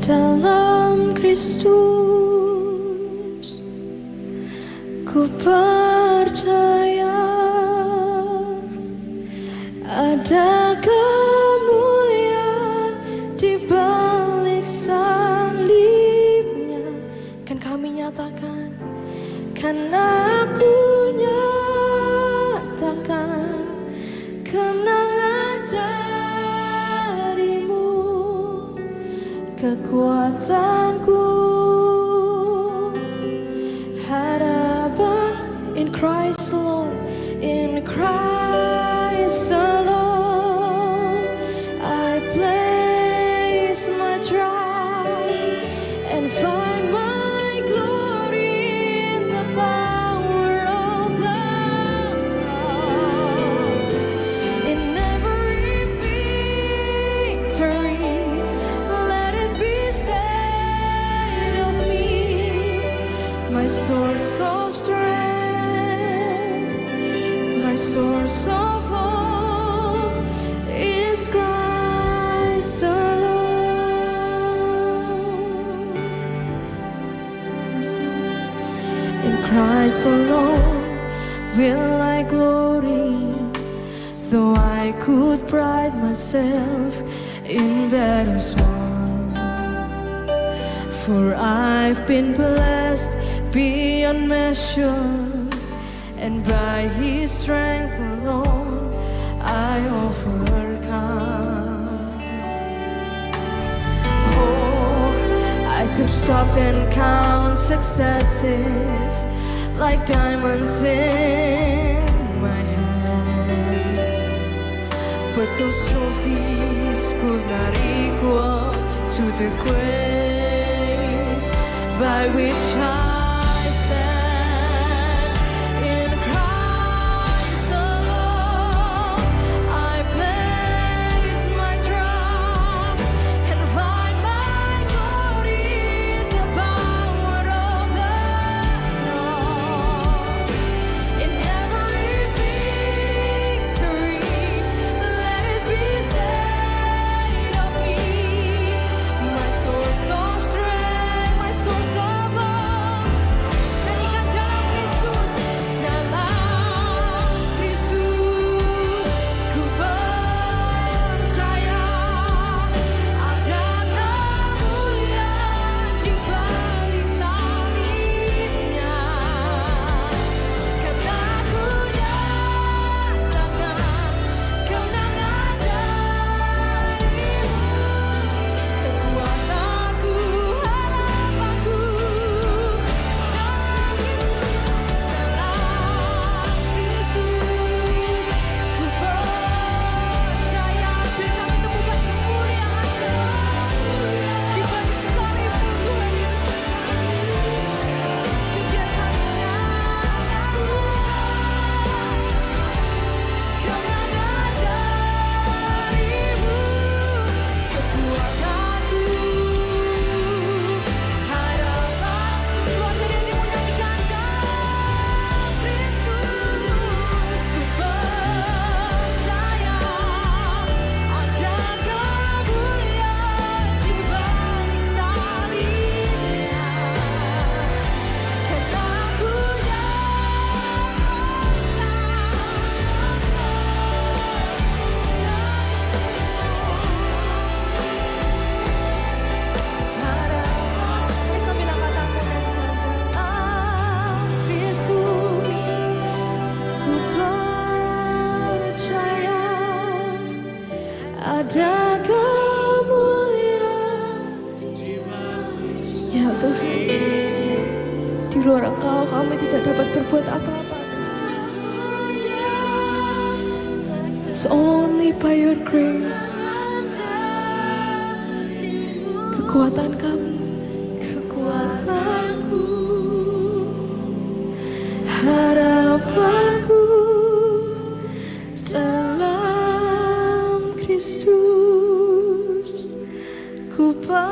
dalam Kristus. Ku percaya ada kemuliaan di balik salibnya. Kan kami nyatakan, kan aku nyatakan kemenangan darimu, kekuatanku, harapan in Christ alone, in Christ alone. I place my trust and find my glory in the power of the cross. In every victory, let it be said of me, my source of strength, my source of hope is Christ alone. In Christ alone will I glory, though I could pride myself in battles won. For I've been blessed beyond measure, and by His strength alone I overcome. Oh, I could stop and count successes like diamonds in my hands, but those trophies could not equal to the grace by which I stand. In Christ alone I place my trust and find my glory in the power of the cross. In every victory, let it be said of me, my source of strength, my source of hope. Nyanyikan dalam Kristus, ku percaya ada kemuliaan di balik salibnya. Karena ku nyatakan kemenangan darimu, kekuatanku, harapanku dalam Kristus. Ku percaya, biar kami temukan kemuliaan-Mu di balik salib-Mu, Tuhan Yesus. Biar kami nyatakan kemenangan darimu, kekuatanku, harapan. Keluarga yang nyanyikan dalam Kristus. Ku percaya ada kemuliaan di balik salibnya. Karena ku harapan. Sambil angkat tangan nyanyikan dalam Kristus. Ku percaya ada kemuliaan. Ya Tuhan, di luar Engkau kami tidak dapat berbuat apa-apa, Tuhan. It's only by your grace. Kekuatan kami, kekuatanku, harapanku dalam Kristus. Ku percaya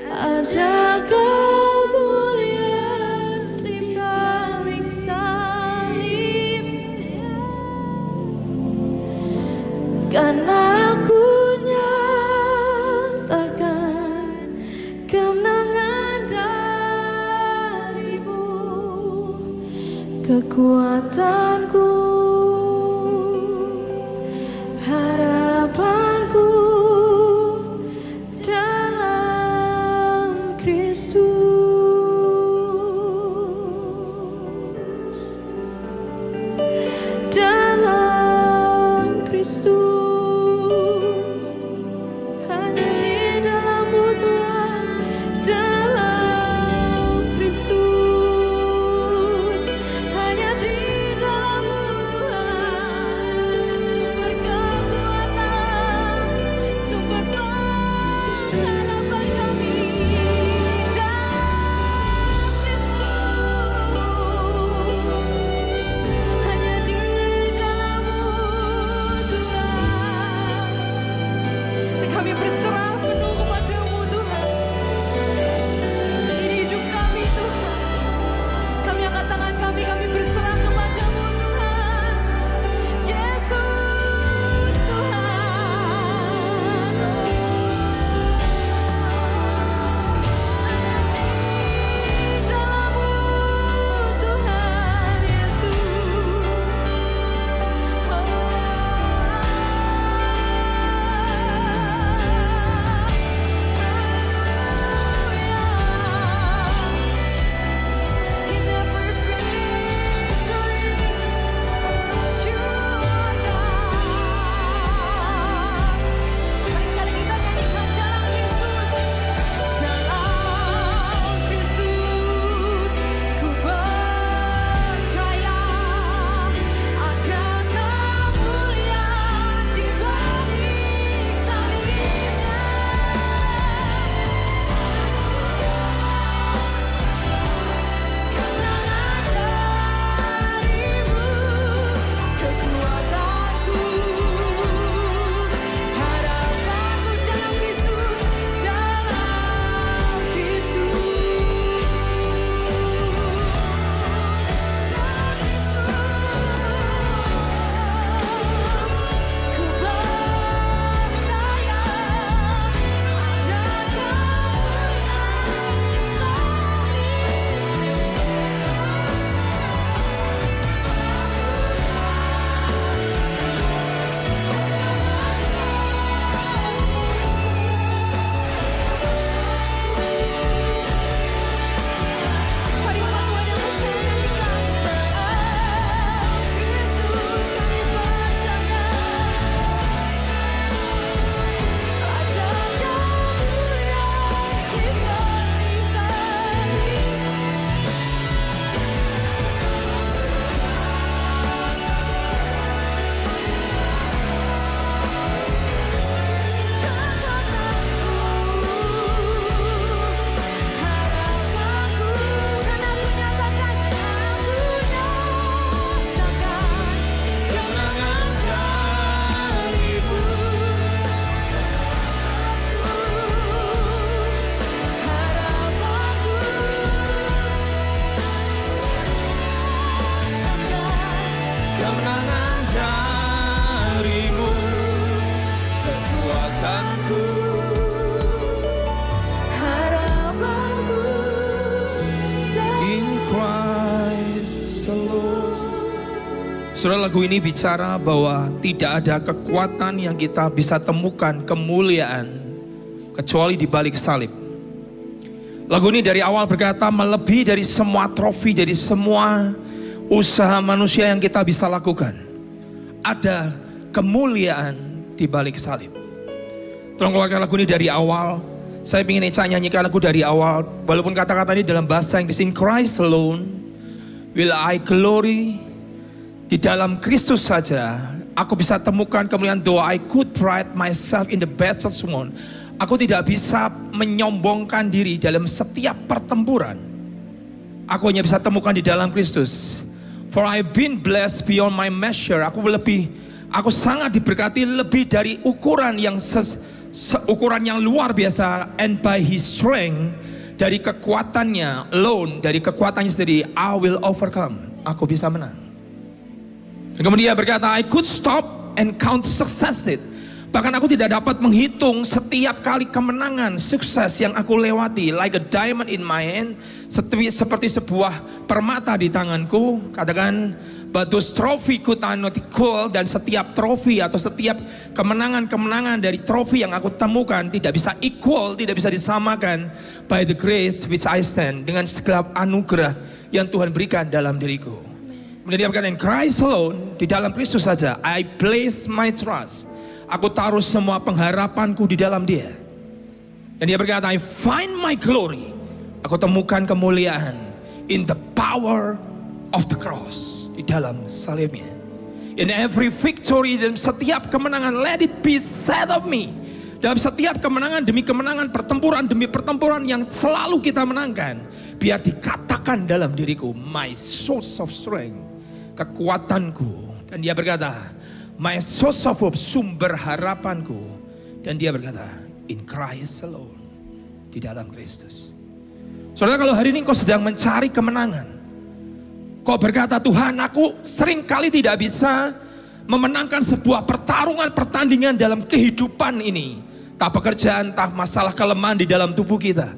ada kemuliaan di balik salibnya. Karena aku kekuatanku, harapanku dalam Kristus, dalam Kristus, hanya di dalam-Mu Tuhan, dalam Kristus, hanya di dalam-Mu Tuhan, sumber kekuatan, sumber pengharapan kami, dalam Kristus, hanya di dalam-Mu Tuhan. Dan kami berserah penuh kepada-Mu Tuhan. Ini hidup kami Tuhan. Kami angkat tangan kami berserah kepada-Mu Tuhan. Yesus Tuhan. Hanya di dalam-Mu Tuhan Yesus. In every victory, You are God. Mari sekali kita nyanyikan dalam Kristus, dalam Kristus, ku percaya ada kemuliaan di balik salibnya. Kemenangan dari-Mu, kekuatanku, harapanku dalam Kristus, dalam Kristus, ku percaya ada kemuliaan di Mari umat Tuhan yang percaya nyanyikan, dalam Kristus kami percaya ada kemuliaan di balik salib. Harapanku, kan aku nyatakan kemenangan dari-Mu. Harapanku, Kemenangan dari-Mu, kekuatanku. harapanku In Christ alone. Saudara, lagu ini bicara bahwa tidak ada kekuatan yang kita bisa temukan, kemuliaan, kecuali di balik salib. Lagu ini dari awal berkata melebihi dari semua trofi, dari semua usaha manusia yang kita bisa lakukan. Ada kemuliaan di balik salib. Tolong keluarkan lagu ini dari awal. Saya ingin Eca nyanyikan lagu dari awal. Walaupun kata-kata ini dalam bahasa Inggris, in Christ alone will I glory. Di dalam Kristus saja aku bisa temukan kemuliaan. Though I could pride myself in the battles won. Aku tidak bisa menyombongkan diri dalam setiap pertempuran. Aku hanya bisa temukan di dalam Kristus. For I've been blessed beyond my measure. Aku sangat diberkati lebih dari ukuran yang ukuran yang luar biasa. And by His strength, dari kekuatannya alone, dari kekuatannya sendiri, I will overcome. Aku bisa menang. Dan kemudian berkata, I could stop and count success. Bahkan aku tidak dapat menghitung setiap kali kemenangan, sukses yang aku lewati. Like a diamond in my hand, seperti sebuah permata di tanganku. Katakan, but those trophy could not equal. Dan setiap trofi atau setiap kemenangan-kemenangan dari trofi yang aku temukan tidak bisa equal, tidak bisa disamakan by the grace which I stand, dengan segala anugerah yang Tuhan berikan dalam diriku. Kemudian dia berkata, in Christ alone, di dalam Kristus saja, I place my trust. Aku taruh semua pengharapanku di dalam Dia. Dan dia berkata, I find my glory. Aku temukan kemuliaan in the power of the cross, di dalam salibnya. In every victory, dalam setiap kemenangan, let it be said of me. Dalam setiap kemenangan demi kemenangan, pertempuran demi pertempuran yang selalu kita menangkan, biar dikatakan dalam diriku, my source of strength, kekuatanku. Dan dia berkata, my source of hope, sumber harapanku. Dan dia berkata, in Christ alone, di dalam Kristus. Saudara, kalau hari ini kau sedang mencari kemenangan, kau berkata, Tuhan, aku sering kali tidak bisa memenangkan sebuah pertandingan dalam kehidupan ini. Tak pekerjaan, tak masalah kelemahan di dalam tubuh kita.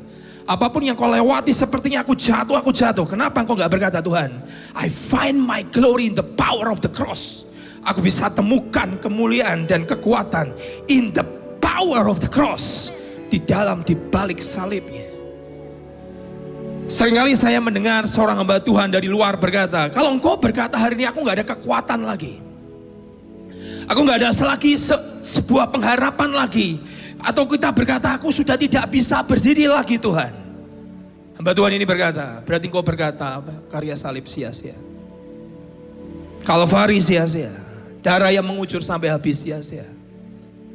Apapun yang kau lewati, sepertinya aku jatuh. Kenapa kau gak berkata, Tuhan, I find my glory in the power of the cross. Aku bisa temukan kemuliaan dan kekuatan in the power of the cross, di balik salibnya. Seringkali saya mendengar seorang hamba Tuhan dari luar berkata, kalau engkau berkata hari ini aku gak ada kekuatan lagi, aku gak ada lagi sebuah pengharapan lagi, atau kita berkata aku sudah tidak bisa berdiri lagi Tuhan. Hamba Tuhan ini berkata, berarti engkau berkata karya salib sia-sia, Kalvari sia-sia, darah yang mengucur sampai habis sia-sia,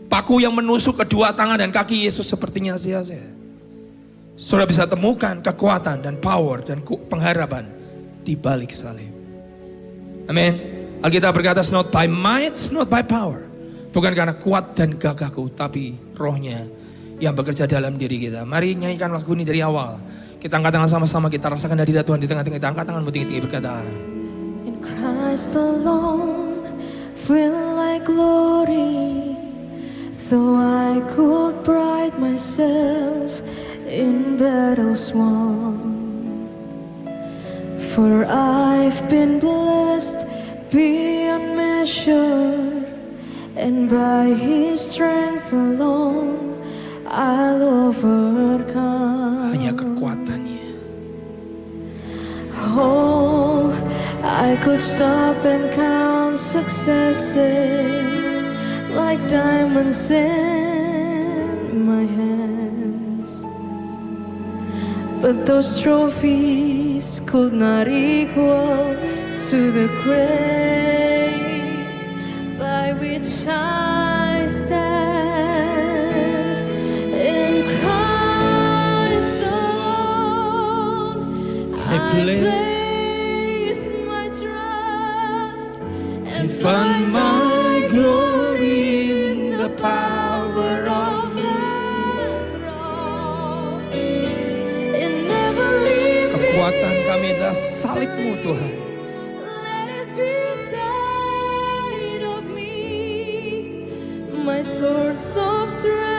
paku yang menusuk kedua tangan dan kaki Yesus sepertinya sia-sia. Saudara bisa temukan kekuatan dan power dan pengharapan di balik salib. Amin. Alkitab berkata, not by might, not by power. Bukan karena kuat dan gagahku, tapi rohnya yang bekerja dalam diri kita. Mari nyanyikan lagu ini dari awal. Kita angkat tangan sama-sama, kita rasakan hadirat Tuhan di tengah-tengah kita. Angkat tanganmu tinggi-tinggi, berkata, In Christ alone will I glory, though I could pride myself in battles won. For I've been blessed beyond measure, and by His strength alone I'll overcome. Hanya kekuatannya. Oh, I could stop and count successes like diamonds in my hands, but those trophies could not equal to the grace by which I stand. In Christ alone I place my trust and find my glory in the power of the cross. In every Kekuatan kami adalah salib-Mu Tuhan. let it be said of me, my source of strength,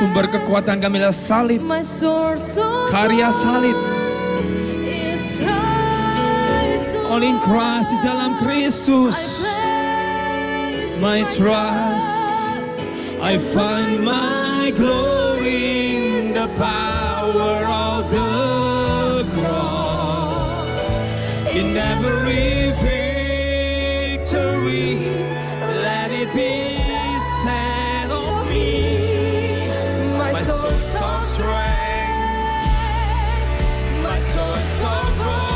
Sumber kekuatan kami adalah salib, my source of karya salib. is Christ All in Christ, di dalam Kristus. place My trust, I find my glory in the power of the cross. In every victory, let it be said of me, my source of strength, my source of hope.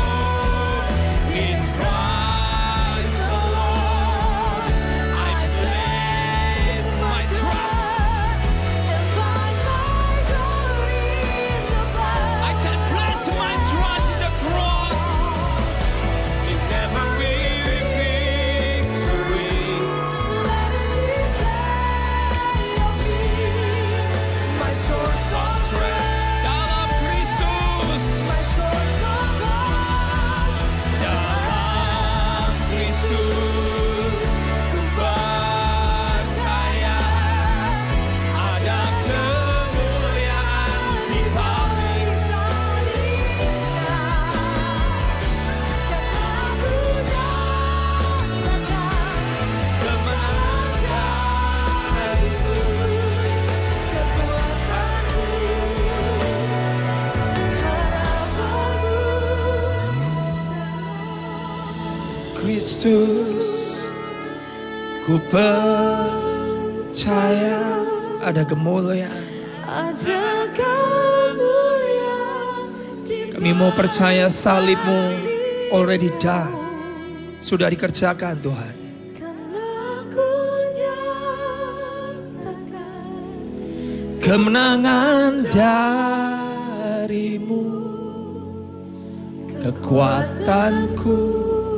In Christ alone, I place my trust and find my glory in the power. I can place my trust in the cross. In every victory, Kristus. Ku percaya ada kemuliaan. Ada kemuliaan di Kami mau percaya salib-Mu already done. Sudah dikerjakan Tuhan. karena ku nyatakan Kemenangan dari-Mu, kekuatanku,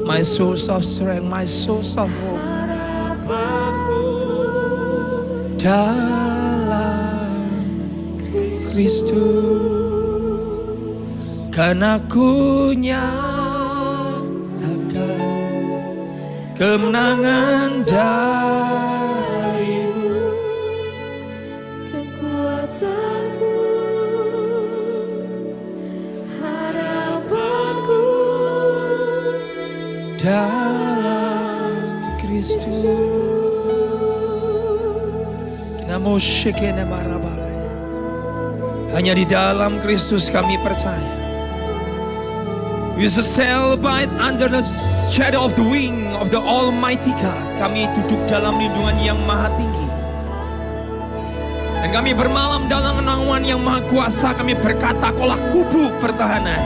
my source of strength, my source of hope. harapanku Dalam Kristus, karena ku nyatakan kemenangan dari-Mu, kekuatanku, harapanku dalam Kristus. Namo shekene marabaka. Hanya di dalam Kristus kami percaya. We shall sail abide under the shadow of the wing of the Almighty God. Kami duduk dalam lindungan yang maha tinggi. Dan kami bermalam dalam naungan yang maha kuasa. Kami berkata, kaulah kubu pertahanan,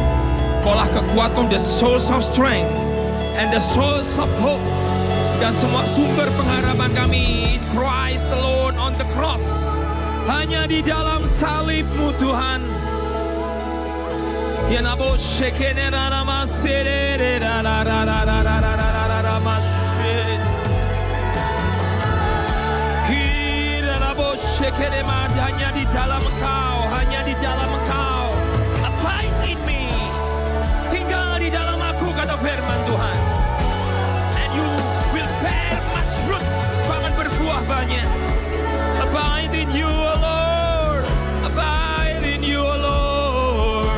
kaulah kekuatan, the source of strength and the source of hope. Dan semua sumber pengharapan kami in Christ alone on the cross. Hanya di dalam salib-Mu Tuhan. Ya nabo shekene rama sere rama shere. Hira nabo shekene hanya di dalam Engkau, hanya di dalam Engkau. Abide in me. Tinggal di dalam aku, kata firman Tuhan. And you will bear much fruit. Kau akan berbuah banyak. Abide in you, O Lord. Abide in you, O Lord.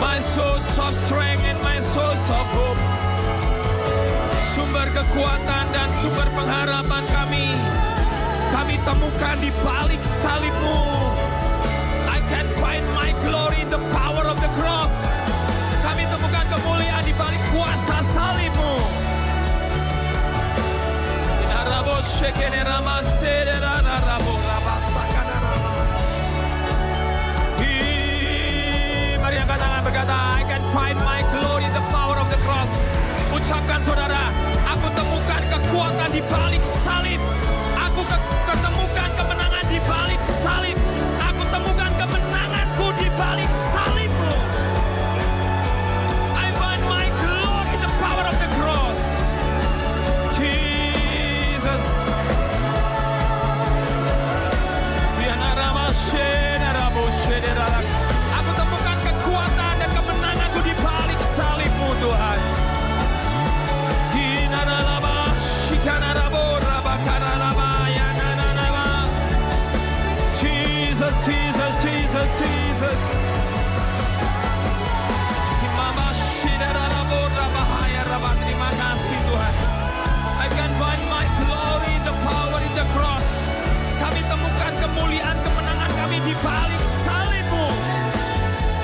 My source of strength and my source of hope. Sumber kekuatan dan sumber pengharapan kami temukan di balik salib-Mu. I can find my glory in the power of the cross. Kami temukan kemuliaan di balik kuasa salib-Mu. Inarabo shekene rama sere rarabo rabasakana rama. Mari angkat tangan berkata, I can find my glory in the power of the cross. Ucapkan saudara, aku temukan kekuatan di balik salib. Aku ketemukan kemenangan di balik salib. Aku temukan kemenanganku di balik salib-Mu. I find my glory in the power of the cross. Jesus. Aku temukan kekuatan dan kemenanganku di balik salib-Mu Tuhan. Jesus, Jesus, Jesus, Jesus. Terima kasih Tuhan. I can find my glory in the power in the cross. Kami temukan kemuliaan kemenangan kami di balik salib-Mu.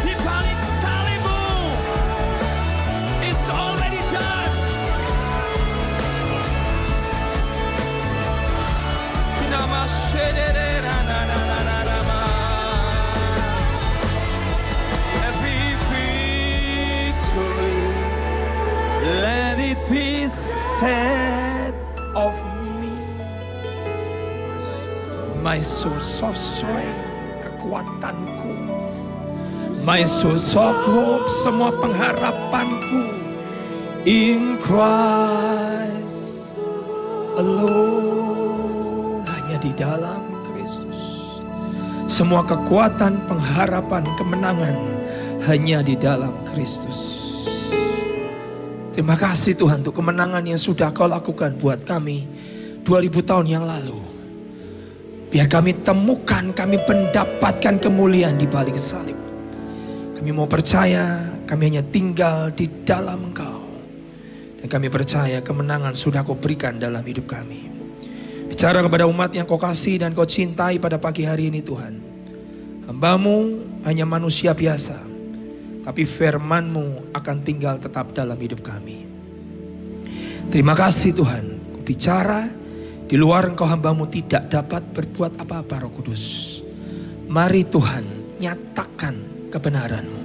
Di balik salib-Mu. It's already done. Nama shedera na na na na na ma. Every victory, let it be said of me. My source of strength, kekuatanku. My source of hope, semua pengharapanku. In Christ alone, hanya di dalam Kristus. Semua kekuatan, pengharapan, kemenangan hanya di dalam Kristus. Terima kasih Tuhan untuk kemenangan yang sudah Kau lakukan buat kami 2000 tahun yang lalu. Biar kami temukan, kami mendapatkan kemuliaan di balik salib. Kami mau percaya, kami hanya tinggal di dalam Engkau. Dan kami percaya kemenangan sudah Kau berikan dalam hidup kami. Bicara kepada umat yang Kau kasih dan Kau cintai pada pagi hari ini Tuhan. Hamba-Mu hanya manusia biasa. tapi firman-Mu akan tinggal tetap dalam hidup kami. Terima kasih Tuhan, Kau bicara, di luar Engkau hamba-Mu tidak dapat berbuat apa-apa Roh Kudus. Mari Tuhan, nyatakan kebenaran-Mu.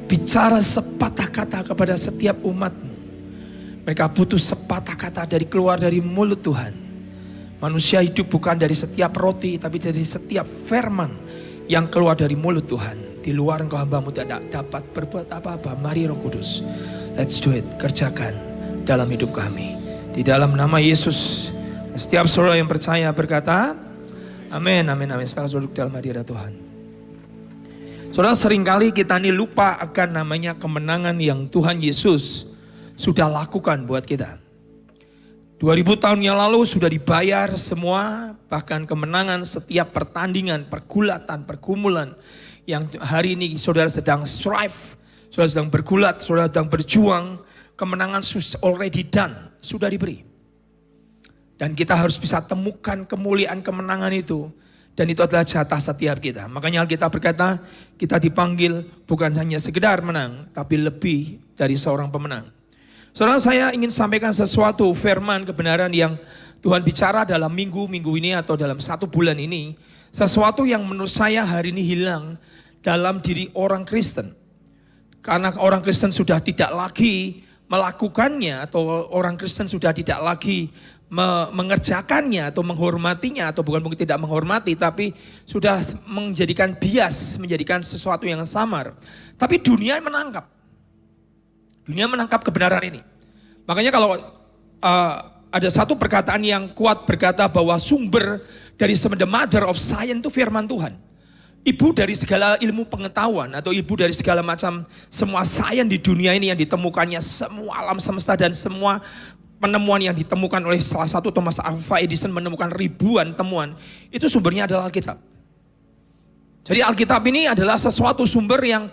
Bicara sepatah kata kepada setiap umat-Mu. Mereka butuh sepatah kata keluar dari mulut Tuhan. Manusia hidup bukan dari setiap roti, tapi dari setiap firman yang keluar dari mulut Tuhan. Di luar Engkau hamba-Mu tidak dapat berbuat apa-apa. Mari Roh Kudus, let's do it. Kerjakan dalam hidup kami. Di dalam nama Yesus. Setiap saudara yang percaya berkata, amin, amin, amin. Setelah duduk dalam hadirat Tuhan. Saudara, seringkali kita ini lupa akan namanya kemenangan yang Tuhan Yesus sudah lakukan buat kita. 2000 tahun yang lalu sudah dibayar semua, bahkan kemenangan setiap pertandingan, pergulatan, pergumulan yang hari ini saudara sedang strive, saudara sedang bergulat, saudara sedang berjuang, kemenangan already done, sudah diberi. Dan kita harus bisa temukan kemuliaan kemenangan itu. Dan itu adalah jatah setiap kita. Makanya Alkitab berkata, kita dipanggil bukan hanya sekedar menang, tapi lebih dari seorang pemenang. Saudara, saya ingin sampaikan sesuatu firman kebenaran yang Tuhan bicara dalam minggu ini atau dalam 1 bulan ini. Sesuatu yang menurut saya hari ini hilang dalam diri orang Kristen. Karena orang Kristen sudah tidak lagi melakukannya, atau orang Kristen sudah tidak lagi mengerjakannya atau menghormatinya, atau bukan mungkin tidak menghormati, tapi sudah menjadikan bias, menjadikan sesuatu yang samar. Tapi dunia menangkap. Dunia menangkap kebenaran ini. Makanya kalau ada satu perkataan yang kuat berkata bahwa sumber dari the mother of science itu firman Tuhan. Ibu dari segala ilmu pengetahuan atau ibu dari segala macam semua sains di dunia ini yang ditemukannya semua alam semesta dan semua penemuan yang ditemukan oleh salah satu Thomas Alva Edison menemukan ribuan temuan, itu sumbernya adalah Alkitab. Jadi Alkitab ini adalah sesuatu sumber yang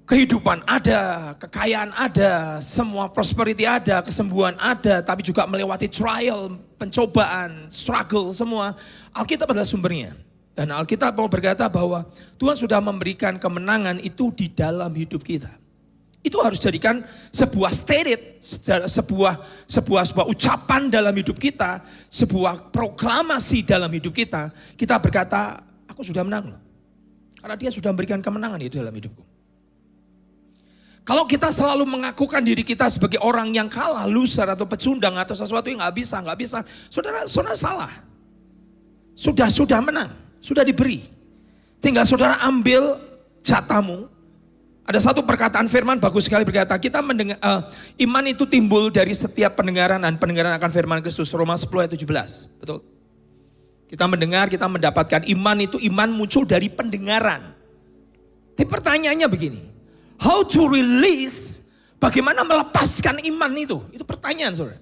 kehidupan ada, kekayaan ada, semua prosperity ada, kesembuhan ada, tapi juga melewati trial, pencobaan, struggle, semua. Alkitab adalah sumbernya. Dan Alkitab mau berkata bahwa Tuhan sudah memberikan kemenangan itu di dalam hidup kita. Itu harus jadikan sebuah statement, sebuah ucapan dalam hidup kita, sebuah proklamasi dalam hidup kita. Kita berkata, aku sudah menang loh. Karena Dia sudah memberikan kemenangan itu dalam hidupku. Kalau kita selalu mengakukan diri kita sebagai orang yang kalah, loser atau pecundang atau sesuatu yang nggak bisa, saudara salah. Sudah menang, sudah diberi. Tinggal saudara ambil jatahmu. Ada satu perkataan firman bagus sekali berkata, kita mendengar iman itu timbul dari setiap pendengaran dan pendengaran akan firman Kristus. Roma 10 ayat 17, betul. Kita mendengar, kita mendapatkan iman itu, iman muncul dari pendengaran. Tapi pertanyaannya begini. How to release, bagaimana melepaskan iman itu? Itu pertanyaan saudara.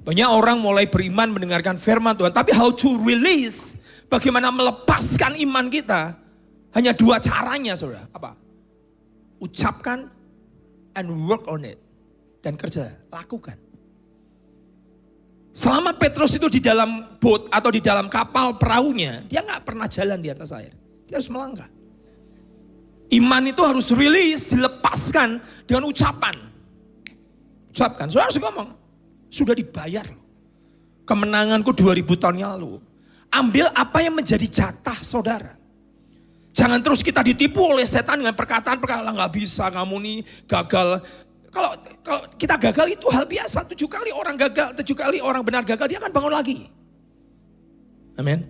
Banyak orang mulai beriman mendengarkan firman Tuhan. Tapi how to release, bagaimana melepaskan iman kita? Hanya 2 caranya saudara. Apa? Ucapkan and work on it. Dan kerja, lakukan. Selama Petrus itu di dalam boat atau di dalam kapal perahunya, dia gak pernah jalan di atas air. Dia harus melangkah. Iman itu harus rilis, dilepaskan dengan ucapan. Ucapkan, saudara harus ngomong. Sudah dibayar loh. Kemenanganku 2000 tahun yang lalu. Ambil apa yang menjadi jatah saudara. Jangan terus kita ditipu oleh setan dengan perkataan-perkataan, gak bisa, kamu nih gagal. Kalau kita gagal itu hal biasa. 7 kali orang gagal, 7 kali orang benar gagal, dia akan bangun lagi. Amin.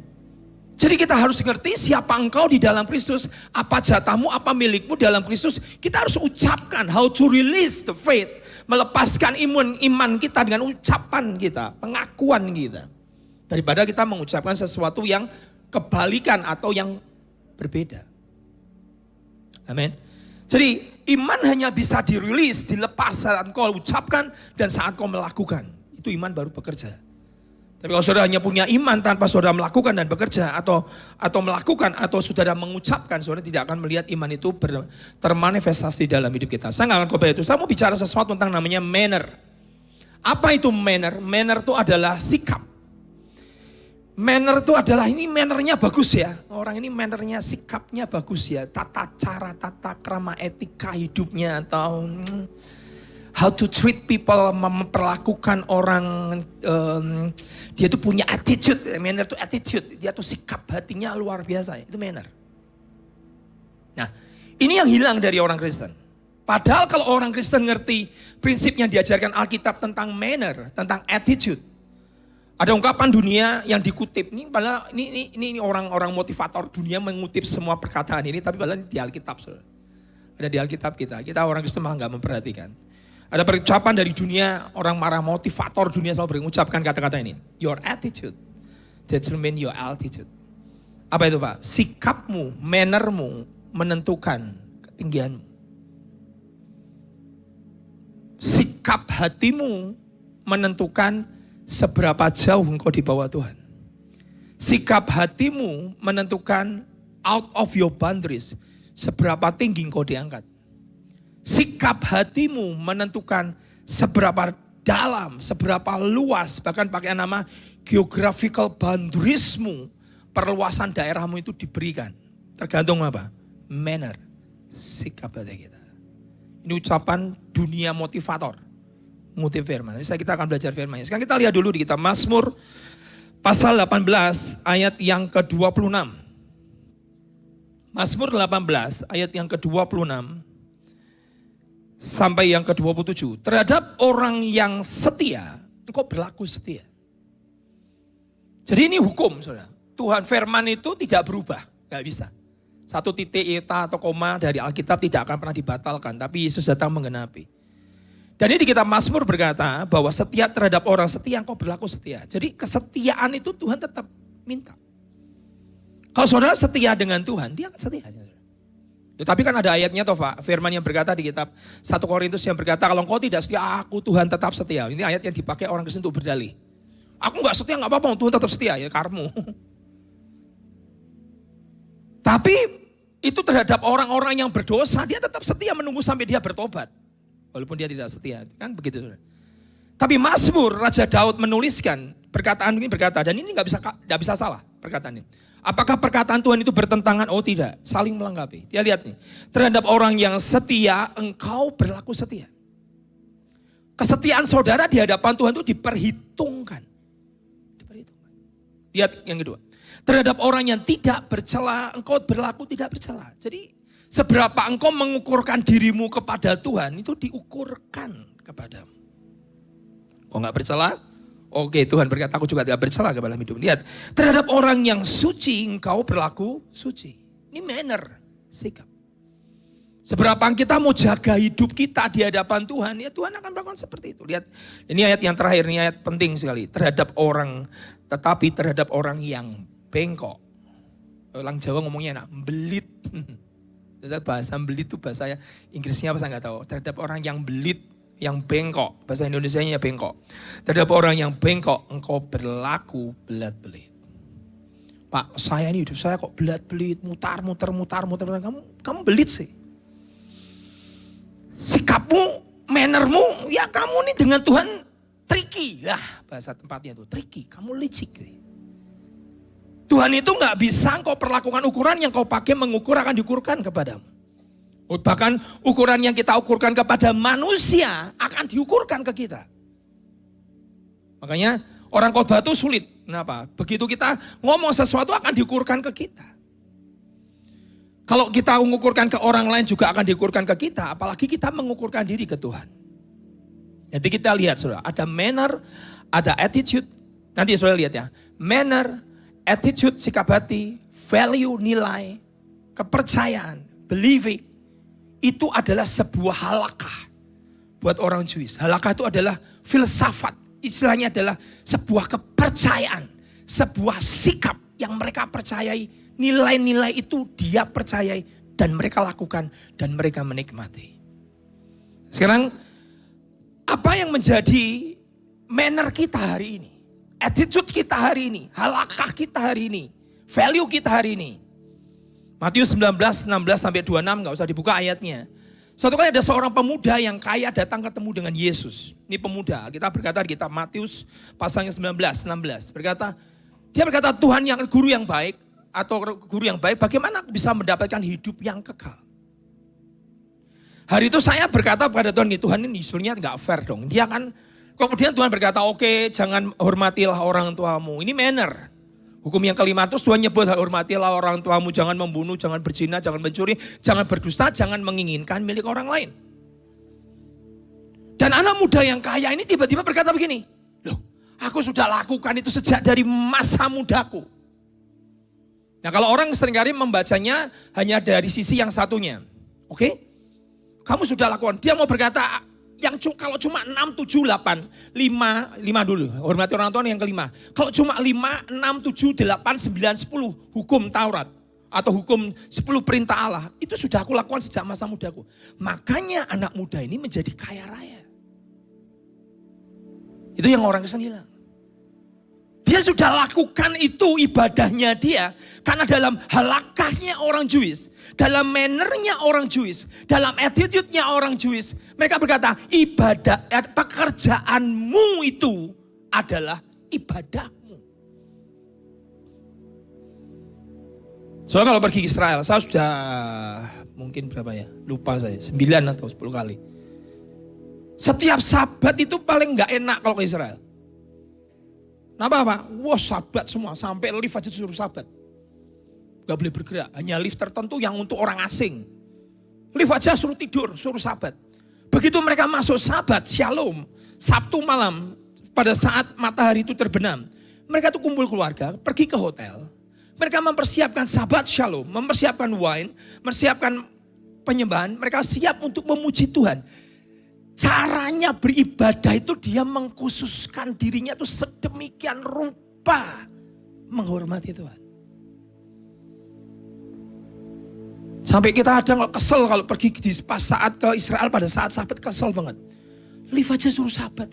Jadi kita harus ngerti siapa engkau di dalam Kristus, apa jatahmu, apa milikmu dalam Kristus. Kita harus ucapkan how to release the faith, melepaskan iman kita dengan ucapan kita, pengakuan kita. Daripada kita mengucapkan sesuatu yang kebalikan atau yang berbeda. Amin. Jadi iman hanya bisa dirilis, dilepas saat kau ucapkan dan saat kau melakukan. Itu iman baru bekerja. Tapi kalau saudara hanya punya iman tanpa saudara melakukan dan bekerja atau melakukan atau saudara mengucapkan, saudara tidak akan melihat iman itu termanifestasi dalam hidup kita. Saya nggak akan khotbah itu. Saya mau bicara sesuatu tentang namanya manner. Apa itu manner? Manner itu adalah sikap. Manner itu adalah ini mannernya bagus ya. Orang ini mannernya, sikapnya bagus ya. Tata cara, tata krama, etika hidupnya atau how to treat people, memperlakukan orang. Dia tuh punya attitude, manner itu attitude. Dia tuh sikap hatinya luar biasa, itu manner. Nah, ini yang hilang dari orang Kristen. Padahal kalau orang Kristen ngerti prinsip yang diajarkan Alkitab tentang manner, tentang attitude. Ada ungkapan dunia yang dikutip, ini orang-orang motivator dunia mengutip semua perkataan ini, tapi padahal di Alkitab. Ada di Alkitab kita orang Kristen malah gak memperhatikan. Ada percakapan dari dunia, orang marah motivator dunia selalu mengucapkan kata-kata ini. Your attitude determine your altitude. Apa itu Pak? Sikapmu, mannermu menentukan ketinggianmu. Sikap hatimu menentukan seberapa jauh engkau di bawah Tuhan. Sikap hatimu menentukan out of your boundaries, seberapa tinggi engkau diangkat. Sikap hatimu menentukan seberapa dalam, seberapa luas, bahkan pakai nama geographical boundariesmu, perluasan daerahmu itu diberikan. Tergantung apa? Manner, sikap hati kita. Ini ucapan dunia motivator. Motif firman. Jadi kita akan belajar firman. Sekarang kita lihat dulu di kitab Mazmur pasal 18 ayat yang ke-26. Mazmur 18 ayat yang ke-26 sampai yang ke-27. Terhadap orang yang setia, engkau berlaku setia. Jadi ini hukum, saudara. Tuhan firman itu tidak berubah, gak bisa. Satu titik, eta atau koma dari Alkitab tidak akan pernah dibatalkan, tapi Yesus datang menggenapi. Dan ini di kitab Mazmur berkata bahwa setia terhadap orang setia, engkau berlaku setia. Jadi kesetiaan itu Tuhan tetap minta. Kalau saudara setia dengan Tuhan, dia akan setia. Tapi kan ada ayatnya toh Pak, firman yang berkata di kitab 1 Korintus yang berkata kalau engkau tidak setia, aku Tuhan tetap setia. Ini ayat yang dipakai orang Kristen untuk berdalih. Aku gak setia gak apa-apa, Tuhan tetap setia, ya karmu. Tapi itu terhadap orang-orang yang berdosa, dia tetap setia menunggu sampai dia bertobat. Walaupun dia tidak setia, kan begitu. Tapi Mazmur, Raja Daud menuliskan perkataan ini berkata, dan ini gak bisa salah perkataan ini. Apakah perkataan Tuhan itu bertentangan? Oh tidak, saling melengkapi. Dia lihat nih, terhadap orang yang setia, engkau berlaku setia. Kesetiaan saudara di hadapan Tuhan itu diperhitungkan. Lihat yang kedua, terhadap orang yang tidak bercela, engkau berlaku tidak bercela. Jadi seberapa engkau mengukurkan dirimu kepada Tuhan, itu diukurkan kepadamu. Kau gak bercela? Oke, Tuhan berkata aku juga tidak bercela dalam hidup. Lihat, terhadap orang yang suci engkau berlaku suci. Ini manner, sikap. Seberapa kita mau jaga hidup kita di hadapan Tuhan, ya Tuhan akan melakukan seperti itu. Lihat, ini ayat yang terakhir, ini ayat penting sekali. Terhadap orang, tetapi terhadap orang yang bengkok. Orang Jawa ngomongnya enak, belit. Bahasa belit itu bahasa Inggrisnya apa saya nggak tahu. Terhadap orang yang belit, yang bengkok, bahasa Indonesianya bengkok. Terhadap orang yang bengkok, engkau berlaku belat-belit. Pak, saya ini hidup saya kok belat-belit, mutar. Kamu belit sih. Sikapmu, mannermu, ya kamu nih dengan Tuhan tricky lah, bahasa tempatnya itu tricky. Kamu licik sih. Tuhan itu gak bisa engkau perlakukan ukuran yang kau pakai mengukur akan diukurkan kepadamu. Bahkan ukuran yang kita ukurkan kepada manusia akan diukurkan ke kita. Makanya orang khotbah itu sulit. Kenapa? Begitu kita ngomong sesuatu akan diukurkan ke kita. Kalau kita mengukurkan ke orang lain juga akan diukurkan ke kita. Apalagi kita mengukurkan diri ke Tuhan. Jadi kita lihat saudara, ada manner, ada attitude. Nanti saudara lihat ya. Manner, attitude, sikap hati, value, nilai, kepercayaan, believing. Itu adalah sebuah halakah buat orang Jewish. Halakah itu adalah filsafat. Istilahnya adalah sebuah kepercayaan. Sebuah sikap yang mereka percayai. Nilai-nilai itu dia percayai dan mereka lakukan dan mereka menikmati. Sekarang apa yang menjadi manner kita hari ini? Attitude kita hari ini, halakah kita hari ini, value kita hari ini. Matius 19:16-26 gak usah dibuka ayatnya. Suatu kali ada seorang pemuda yang kaya datang ketemu dengan Yesus. Ini pemuda, kita berkata di kitab Matius pasalnya 19:16. Berkata, Dia berkata, Tuhan yang guru yang baik, atau guru yang baik, bagaimana aku bisa mendapatkan hidup yang kekal? Hari itu saya berkata kepada Tuhan, Tuhan ini sebenarnya nggak fair dong. Dia kan, kemudian Tuhan berkata, oke, jangan hormatilah orang tuamu. Ini manner. Hukum yang kelima, terus Tuhan nyebut, hormatilah orang tuamu, jangan membunuh, jangan berzina, jangan mencuri, jangan berdusta, jangan menginginkan milik orang lain. Dan anak muda yang kaya ini tiba-tiba berkata begini, loh, aku sudah lakukan itu sejak dari masa mudaku. Nah kalau orang seringkali membacanya hanya dari sisi yang satunya. Oke? Kamu sudah lakukan. Dia mau berkata, yang kalau cuma 6, 7, 8, 5 dulu. Hormati orang tua yang kelima. Kalau cuma 5, 6, 7, 8, 9, 10 hukum Taurat. Atau hukum 10 perintah Allah. Itu sudah aku lakukan sejak masa mudaku. Makanya anak muda ini menjadi kaya raya. Itu yang orang Kristen bilang. Dia sudah lakukan itu ibadahnya dia. Karena dalam halakahnya orang Jewish. Dalam mannernya orang Jewish. Dalam attitude-nya orang Jewish. Mereka berkata, ibadah, pekerjaanmu itu adalah ibadahmu. Soalnya kalau pergi ke Israel, saya sudah mungkin berapa ya? Lupa saya, 9 atau 10 kali. Setiap sabat itu paling gak enak kalau ke Israel. Kenapa apa? Wah sabat semua, sampai lift aja disuruh sabat. Gak boleh bergerak, hanya lift tertentu yang untuk orang asing. Lift aja suruh tidur, suruh sabat. Begitu mereka masuk sabat, shalom, Sabtu malam pada saat matahari itu terbenam. Mereka tuh kumpul keluarga, pergi ke hotel. Mereka mempersiapkan sabat shalom, mempersiapkan wine, mempersiapkan penyembahan. Mereka siap untuk memuji Tuhan. Caranya beribadah itu dia mengkhususkan dirinya itu sedemikian rupa menghormati Tuhan. Sampai kita ada kesel kalau pergi pas saat ke Israel pada saat sabat kesel banget. Lift aja suruh sabat.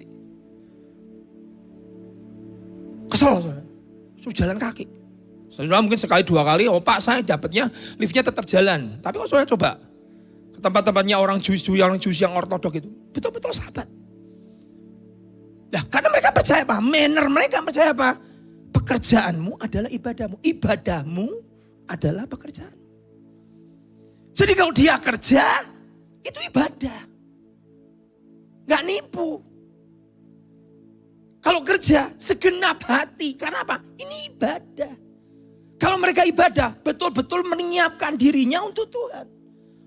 Kesel, suruh jalan kaki. Saudara mungkin sekali 2 kali, Pak saya dapatnya liftnya tetap jalan. Tapi kalau saya coba ke tempat-tempatnya orang Jewish yang ortodok itu, betul-betul sabat. Nah, karena mereka percaya apa? Manner mereka percaya apa? Pekerjaanmu adalah ibadahmu. Ibadahmu adalah pekerjaan. Jadi kalau dia kerja, itu ibadah. Gak nipu. Kalau kerja, segenap hati. Karena apa? Ini ibadah. Kalau mereka ibadah, betul-betul menyiapkan dirinya untuk Tuhan.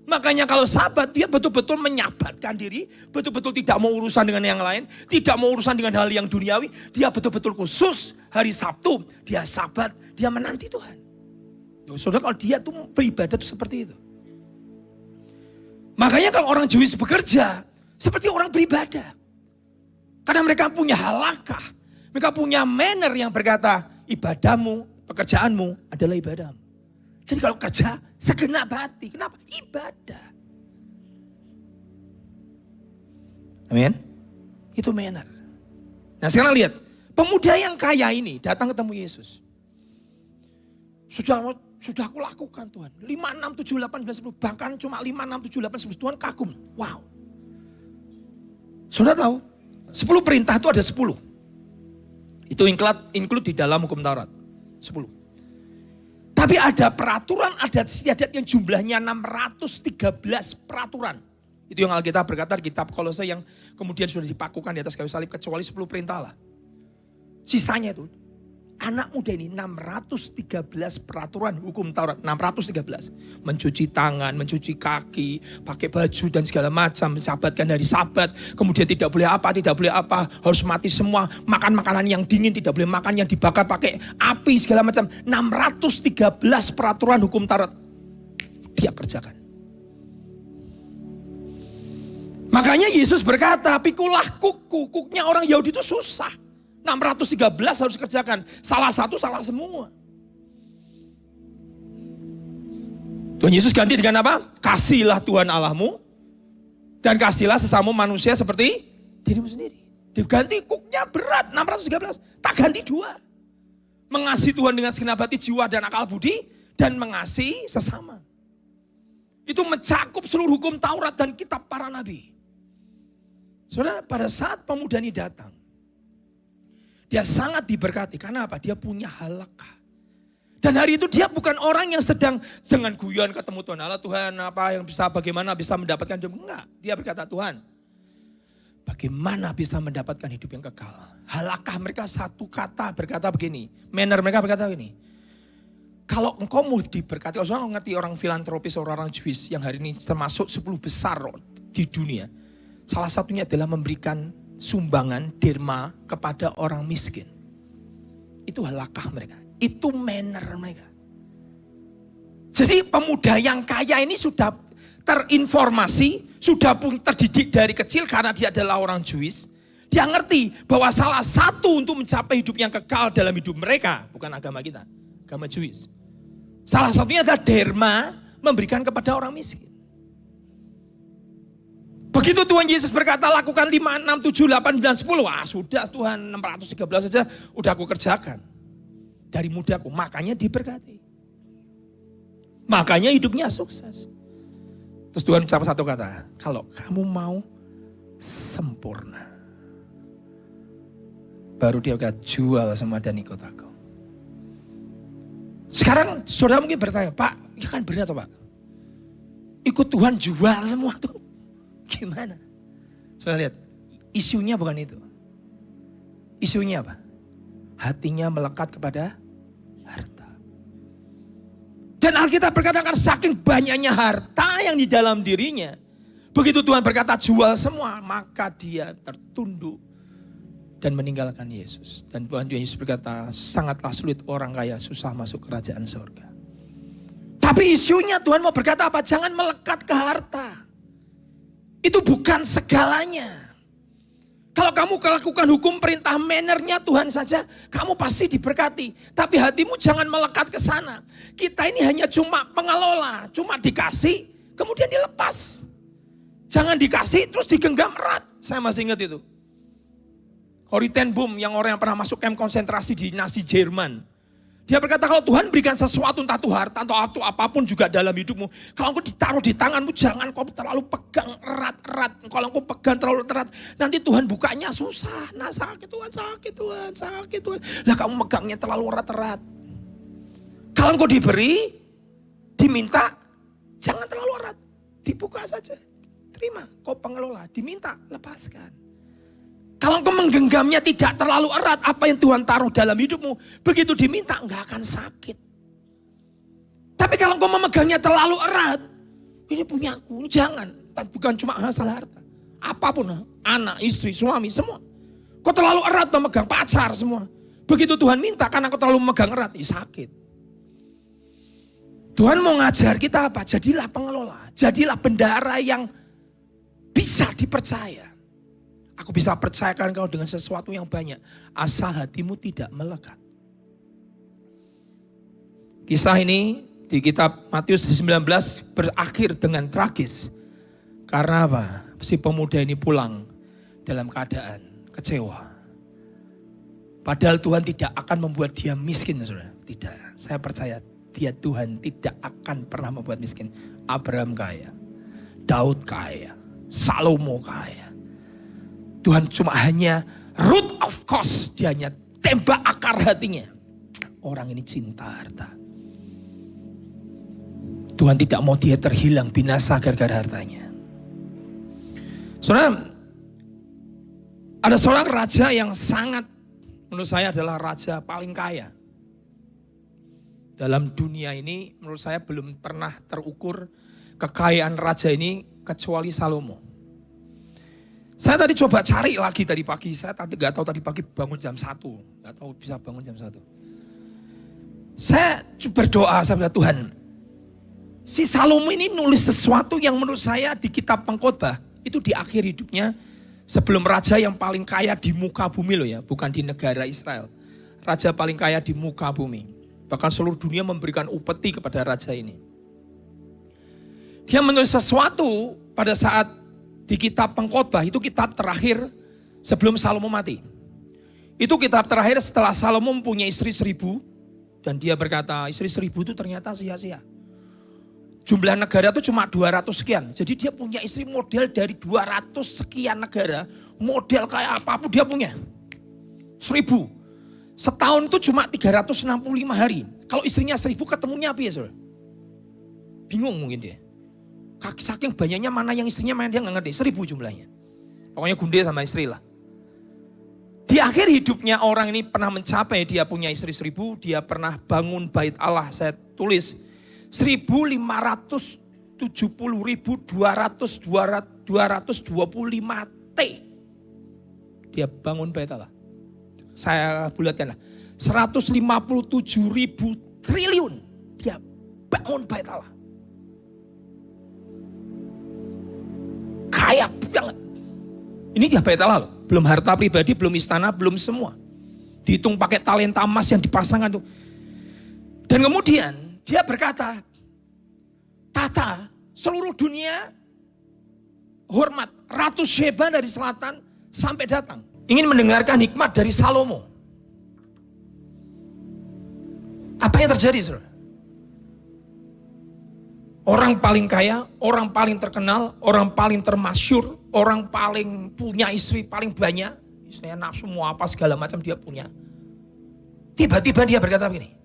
Makanya kalau sabat, dia betul-betul menyabatkan diri. Betul-betul tidak mau urusan dengan yang lain. Tidak mau urusan dengan hal yang duniawi. Dia betul-betul khusus hari Sabtu. Dia sabat, dia menanti Tuhan. Saudara kalau dia tuh beribadah tuh seperti itu. Makanya kalau orang Jewish bekerja, seperti orang beribadah. Karena mereka punya halakah. Mereka punya manner yang berkata, ibadahmu, pekerjaanmu adalah ibadahmu. Jadi kalau kerja, segenap hati. Kenapa? Ibadah. Amin. Itu manner. Nah sekarang lihat. Pemuda yang kaya ini datang ketemu Yesus. Sudah aku lakukan Tuhan. 5, 6, 7, 8, 9, 10. Bahkan cuma 5, 6, 7, 8, 10. Tuhan kagum. Wow. Saudara tahu? 10 perintah itu ada 10. Itu include di dalam hukum Taurat. 10. Tapi ada peraturan adat istiadat yang jumlahnya 613 peraturan. Itu yang Alkitab berkata di kitab Kolose yang kemudian sudah dipakukan di atas kayu salib kecuali 10 perintah lah. Sisanya itu anak muda ini 613 peraturan hukum Taurat, 613. Mencuci tangan, mencuci kaki, pakai baju dan segala macam, sabatkan hari Sabat, kemudian tidak boleh apa, harus mati semua, makan makanan yang dingin, tidak boleh makan yang dibakar pakai api segala macam. 613 peraturan hukum Taurat dia kerjakan. Makanya Yesus berkata, pikulah kuknya orang Yahudi itu susah. 613 harus kerjakan. Salah satu, salah semua. Tuhan Yesus ganti dengan apa? Kasihlah Tuhan Allahmu. Dan kasihlah sesama manusia seperti dirimu sendiri. Diganti kuknya berat, 613. Tak ganti 2. Mengasihi Tuhan dengan segenap hati, jiwa, dan akal budi. Dan mengasihi sesama. Itu mencakup seluruh hukum Taurat dan kitab para nabi. Saudara, pada saat pemuda ini datang. Dia sangat diberkati. Karena apa? Dia punya halakah. Dan hari itu dia bukan orang yang sedang dengan guyon ketemu Tuhan. Allah Tuhan apa yang bisa, bagaimana bisa mendapatkan hidup. Enggak, dia berkata Tuhan, bagaimana bisa mendapatkan hidup yang kekal. Halakah mereka satu kata berkata begini. Manner mereka berkata begini. Kalau engkau mau diberkati, kalau saya ngerti orang filantropis, orang Jewish yang hari ini termasuk 10 besar di dunia. Salah satunya adalah memberikan sumbangan derma kepada orang miskin. Itu halakah mereka. Itu manner mereka. Jadi pemuda yang kaya ini sudah terinformasi, sudah pun terdidik dari kecil karena dia adalah orang Jewish. Dia ngerti bahwa salah satu untuk mencapai hidup yang kekal dalam hidup mereka, bukan agama kita, agama Jewish. Salah satunya adalah derma, memberikan kepada orang miskin. Begitu Tuhan Yesus berkata lakukan 5, 6, 7, 8, 9, 10. Wah sudah Tuhan 613 saja udah aku kerjakan. Dari mudaku, makanya diberkati. Makanya hidupnya sukses. Terus Tuhan ucap satu kata, kalau kamu mau sempurna, baru dia akan jual semua dan ikut aku. Sekarang saudara mungkin bertanya, Pak, ya kan berat Pak? Ikut Tuhan jual semua tuh. Gimana? Saudara lihat, isunya bukan itu. Isunya apa? Hatinya melekat kepada harta. Dan Alkitab berkatakan saking banyaknya harta yang di dalam dirinya. Begitu Tuhan berkata jual semua, maka dia tertunduk dan meninggalkan Yesus. Dan Tuhan Yesus berkata sangatlah sulit orang kaya susah masuk kerajaan surga. Tapi isunya Tuhan mau berkata apa? Jangan melekat ke harta. Itu bukan segalanya. Kalau kamu melakukan hukum perintah mannernya Tuhan saja, kamu pasti diberkati. Tapi hatimu jangan melekat ke sana. Kita ini hanya cuma pengelola, cuma dikasih, kemudian dilepas. Jangan dikasih terus digenggam erat. Saya masih ingat itu. Corrie ten Boom yang orang yang pernah masuk kamp konsentrasi di Nazi Jerman. Dia berkata kalau Tuhan berikan sesuatu entah itu harta atau apapun juga dalam hidupmu. Kalau engkau ditaruh di tanganmu jangan kau terlalu pegang erat-erat. Kalau engkau pegang terlalu erat nanti Tuhan bukanya susah. Nah sakit Tuhan. Lah kamu megangnya terlalu erat-erat. Kalau engkau diberi, diminta, jangan terlalu erat. Dibuka saja, terima. Kau pengelola, diminta, lepaskan. Kalau engkau menggenggamnya tidak terlalu erat, apa yang Tuhan taruh dalam hidupmu, begitu diminta enggak akan sakit. Tapi kalau engkau memegangnya terlalu erat, ini punyaku, ini jangan. Bukan cuma masalah harta. Apapun, anak, istri, suami, semua. Kau terlalu erat memegang pacar semua. Begitu Tuhan minta, karena kau terlalu memegang erat, ini sakit. Tuhan mau ngajar kita apa? Jadilah pengelola, jadilah bendahara yang bisa dipercaya. Aku bisa percayakan kau dengan sesuatu yang banyak. Asal hatimu tidak melekat. Kisah ini di kitab Matius 19 berakhir dengan tragis. Karena apa? Si pemuda ini pulang dalam keadaan kecewa. Padahal Tuhan tidak akan membuat dia miskin. Saudara. Tidak, saya percaya Tuhan tidak akan pernah membuat miskin. Abraham kaya, Daud kaya, Salomo kaya. Tuhan cuma hanya root of cause. Dia hanya tembak akar hatinya. Orang ini cinta harta. Tuhan tidak mau dia terhilang binasa gara-gara hartanya. Saudara, ada seorang raja yang sangat menurut saya adalah raja paling kaya. Dalam dunia ini menurut saya belum pernah terukur kekayaan raja ini kecuali Salomo. Saya tadi coba cari lagi tadi pagi, saya tadi gak tahu tadi pagi bangun jam 1, gak tahu bisa bangun jam 1. Saya berdoa sama Tuhan, si Salomo ini nulis sesuatu yang menurut saya di kitab Pengkhotbah, itu di akhir hidupnya sebelum raja yang paling kaya di muka bumi loh ya, bukan di negara Israel. Raja paling kaya di muka bumi, bahkan seluruh dunia memberikan upeti kepada raja ini. Dia menulis sesuatu pada saat di kitab Pengkhotbah, itu kitab terakhir sebelum Salomo mati. Itu kitab terakhir setelah Salomo mempunyai istri 1000. Dan dia berkata istri 1000 itu ternyata sia-sia. Jumlah negara itu cuma 200 sekian. Jadi dia punya istri model dari 200 sekian negara. Model kayak apapun dia punya. 1000. Setahun itu cuma 365 hari. Kalau istrinya 1000 ketemunya apa ya saudara? Bingung mungkin dia. Saking banyaknya mana yang istrinya main dia nggak ngerti. 1000 jumlahnya. Pokoknya gunde sama istri lah. Di akhir hidupnya orang ini pernah mencapai dia punya istri 1000. Dia pernah bangun bait Allah. Saya tulis 1.570.225 T. Dia bangun bait Allah. Saya bulatkan lah. 157.000 triliun. Dia bangun bait Allah. Kaya banget. Ini dia bait Allah loh. Belum harta pribadi, belum istana, belum semua. Dihitung pakai talenta emas yang dipasangkan tuh. Dan kemudian dia berkata, tata seluruh dunia hormat. Ratu Sheba dari selatan sampai datang. Ingin mendengarkan hikmat dari Salomo. Apa yang terjadi saudara? Orang paling kaya, orang paling terkenal, orang paling termasyur, orang paling punya istri paling banyak. Istrinya nafsu mau apa segala macam dia punya. Tiba-tiba dia berkata begini.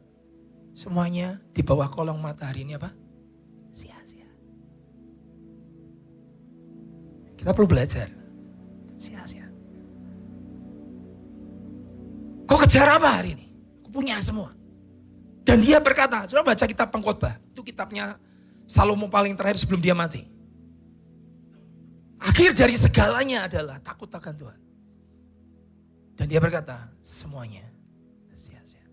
Semuanya di bawah kolong matahari ini apa? Sia-sia. Kita perlu belajar. Sia-sia. Kau kejar apa hari ini? Kau punya semua. Dan dia berkata, coba baca kitab Pengkhotbah. Itu kitabnya Salomo paling terakhir sebelum dia mati. Akhir dari segalanya adalah takut akan Tuhan. Dan dia berkata, semuanya sia-sia.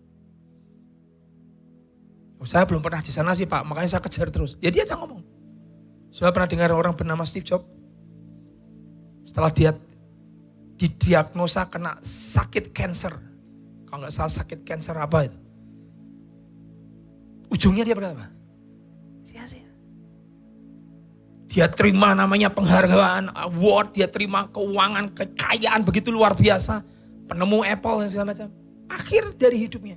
Saya belum pernah di sana sih Pak, makanya saya kejar terus. Ya dia akan ngomong. Sudah pernah dengar orang bernama Steve Jobs? Setelah dia didiagnosa kena sakit kanker. Kalau nggak salah sakit kanker apa itu. Ujungnya dia berkata apa? Sia-sia. Dia terima namanya penghargaan, award, dia terima keuangan, kekayaan begitu luar biasa. Penemu Apple dan segala macam. Akhir dari hidupnya,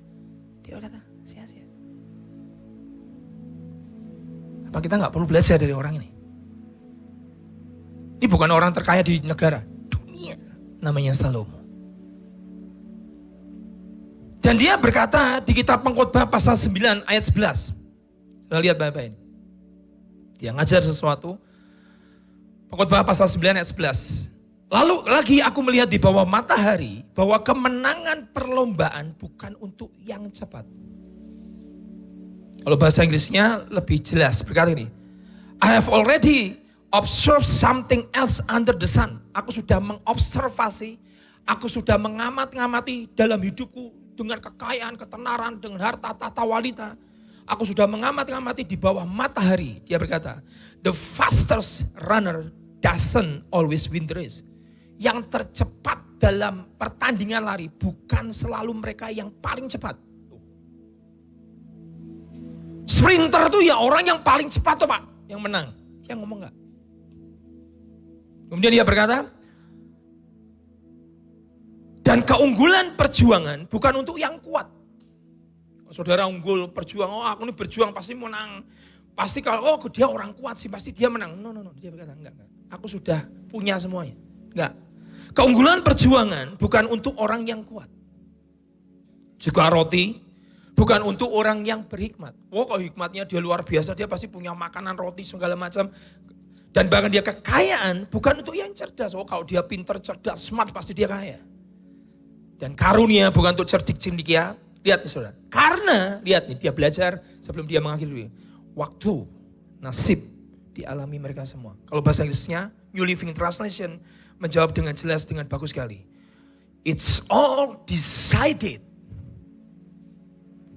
dia berkata sia-sia. Apa kita nggak perlu belajar dari orang ini? Ini bukan orang terkaya di negara, dunia. Namanya Salomo. Dan dia berkata di kitab Pengkhotbah pasal 9 ayat 11. Sudah lihat Bapak ini. Dia ngajar sesuatu. Pengkhotbah pasal 9 ayat 11. Lalu lagi aku melihat di bawah matahari bahwa kemenangan perlombaan bukan untuk yang cepat. Kalau bahasa Inggrisnya lebih jelas berkata ini. I have already observed something else under the sun. Aku sudah mengobservasi, aku sudah mengamati dalam hidupku. Dengan kekayaan, ketenaran, dengan harta, tata wanita. Aku sudah mengamati di bawah matahari. Dia berkata, the fastest runner doesn't always win the race. Yang tercepat dalam pertandingan lari bukan selalu mereka yang paling cepat. Sprinter itu ya orang yang paling cepat tuh Pak, yang menang. Dia ngomong enggak. Kemudian dia berkata, dan keunggulan perjuangan bukan untuk yang kuat. Saudara unggul perjuang, oh aku ini berjuang pasti menang. Pasti kalau dia orang kuat sih pasti dia menang. No. Dia berkata enggak. Aku sudah punya semuanya. Enggak. Keunggulan perjuangan bukan untuk orang yang kuat. Juga roti bukan untuk orang yang berhikmat. Kalau hikmatnya dia luar biasa, dia pasti punya makanan roti segala macam. Dan bahkan dia kekayaan bukan untuk yang cerdas. Kalau dia pintar, cerdas, smart pasti dia kaya. Dan karunia bukan untuk cerdik cendekia. Lihat nih saudara. Karena, lihat nih dia belajar sebelum dia mengakhiri. Waktu, nasib dialami mereka semua. Kalau bahasa Inggrisnya, New Living Translation menjawab dengan jelas, dengan bagus sekali. It's all decided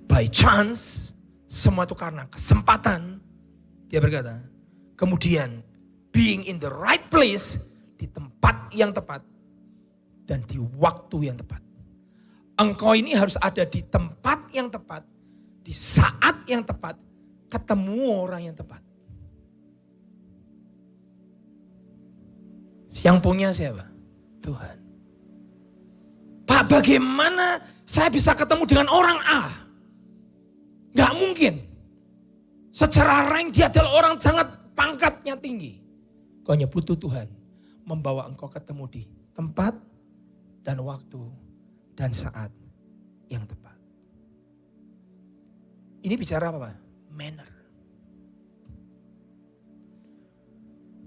by chance. Semua itu karena kesempatan. Dia berkata. Kemudian, being in the right place, di tempat yang tepat. Dan di waktu yang tepat. Engkau ini harus ada di tempat yang tepat, di saat yang tepat, ketemu orang yang tepat. Yang punya siapa? Tuhan. Pak, bagaimana saya bisa ketemu dengan orang A? Gak mungkin. Secara rank dia adalah orang sangat pangkatnya tinggi. Kau hanya butuh Tuhan membawa engkau ketemu di tempat dan waktu dan saat yang tepat. Ini bicara apa, Pak? Manner.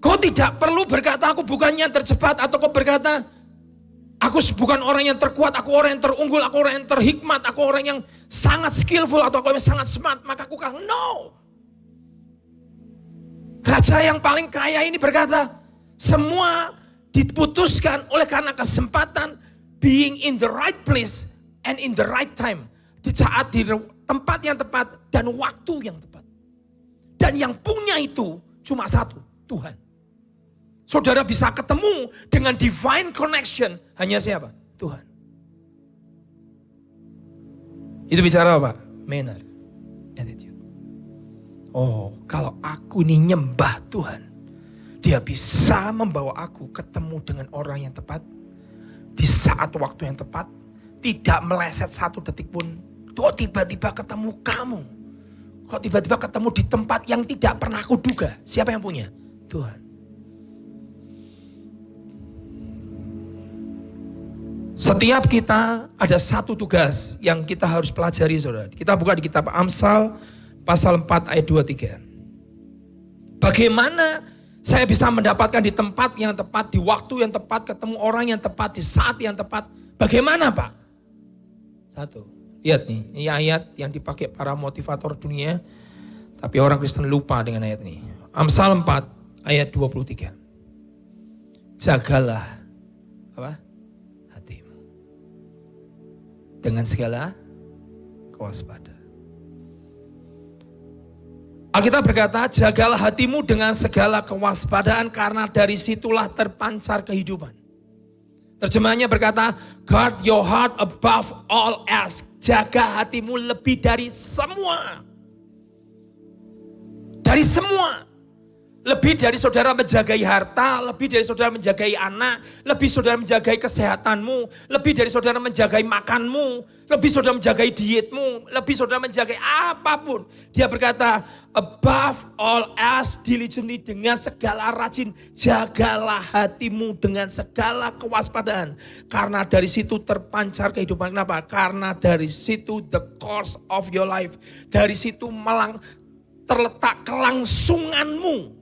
Kau tidak perlu berkata aku bukan yang tercepat, atau kau berkata aku bukan orang yang terkuat, aku orang yang terunggul, aku orang yang terhikmat, aku orang yang sangat skillful, atau aku yang sangat smart, maka aku kalah. No. Raja yang paling kaya ini berkata, semua diputuskan oleh karena kesempatan being in the right place and in the right time. Di saat di tempat yang tepat dan waktu yang tepat. Dan yang punya itu cuma satu, Tuhan. Saudara bisa ketemu dengan divine connection hanya siapa? Tuhan. Itu bicara apa? Manner, attitude. Oh, kalau aku ini nyembah Tuhan, Dia bisa membawa aku ketemu dengan orang yang tepat, di saat waktu yang tepat, tidak meleset satu detik pun. Kok tiba-tiba ketemu kamu? Kok tiba-tiba ketemu di tempat yang tidak pernah aku duga? Siapa yang punya? Tuhan. Setiap kita ada satu tugas yang kita harus pelajari, saudara. Kita buka di kitab Amsal pasal 4 ayat 23. Bagaimana saya bisa mendapatkan di tempat yang tepat, di waktu yang tepat, ketemu orang yang tepat, di saat yang tepat. Bagaimana, Pak? Satu, lihat nih, ini ayat yang dipakai para motivator dunia, tapi orang Kristen lupa dengan ayat ini. Amsal 4 ayat 23. Jagalah apa? Hatimu dengan segala kewaspadaan. Alkitab berkata, jagalah hatimu dengan segala kewaspadaan karena dari situlah terpancar kehidupan. Terjemahannya berkata, guard your heart above all else. Jaga hatimu lebih dari semua. Dari semua. Lebih dari saudara menjagai harta, lebih dari saudara menjagai anak, lebih saudara menjagai kesehatanmu, lebih dari saudara menjagai makanmu, lebih saudara menjagai dietmu, lebih saudara menjagai apapun. Dia berkata, above all else, diligently, dengan segala rajin, jagalah hatimu dengan segala kewaspadaan. Karena dari situ terpancar kehidupan. Kenapa? Karena dari situ the course of your life. Dari situ terletak kelangsunganmu.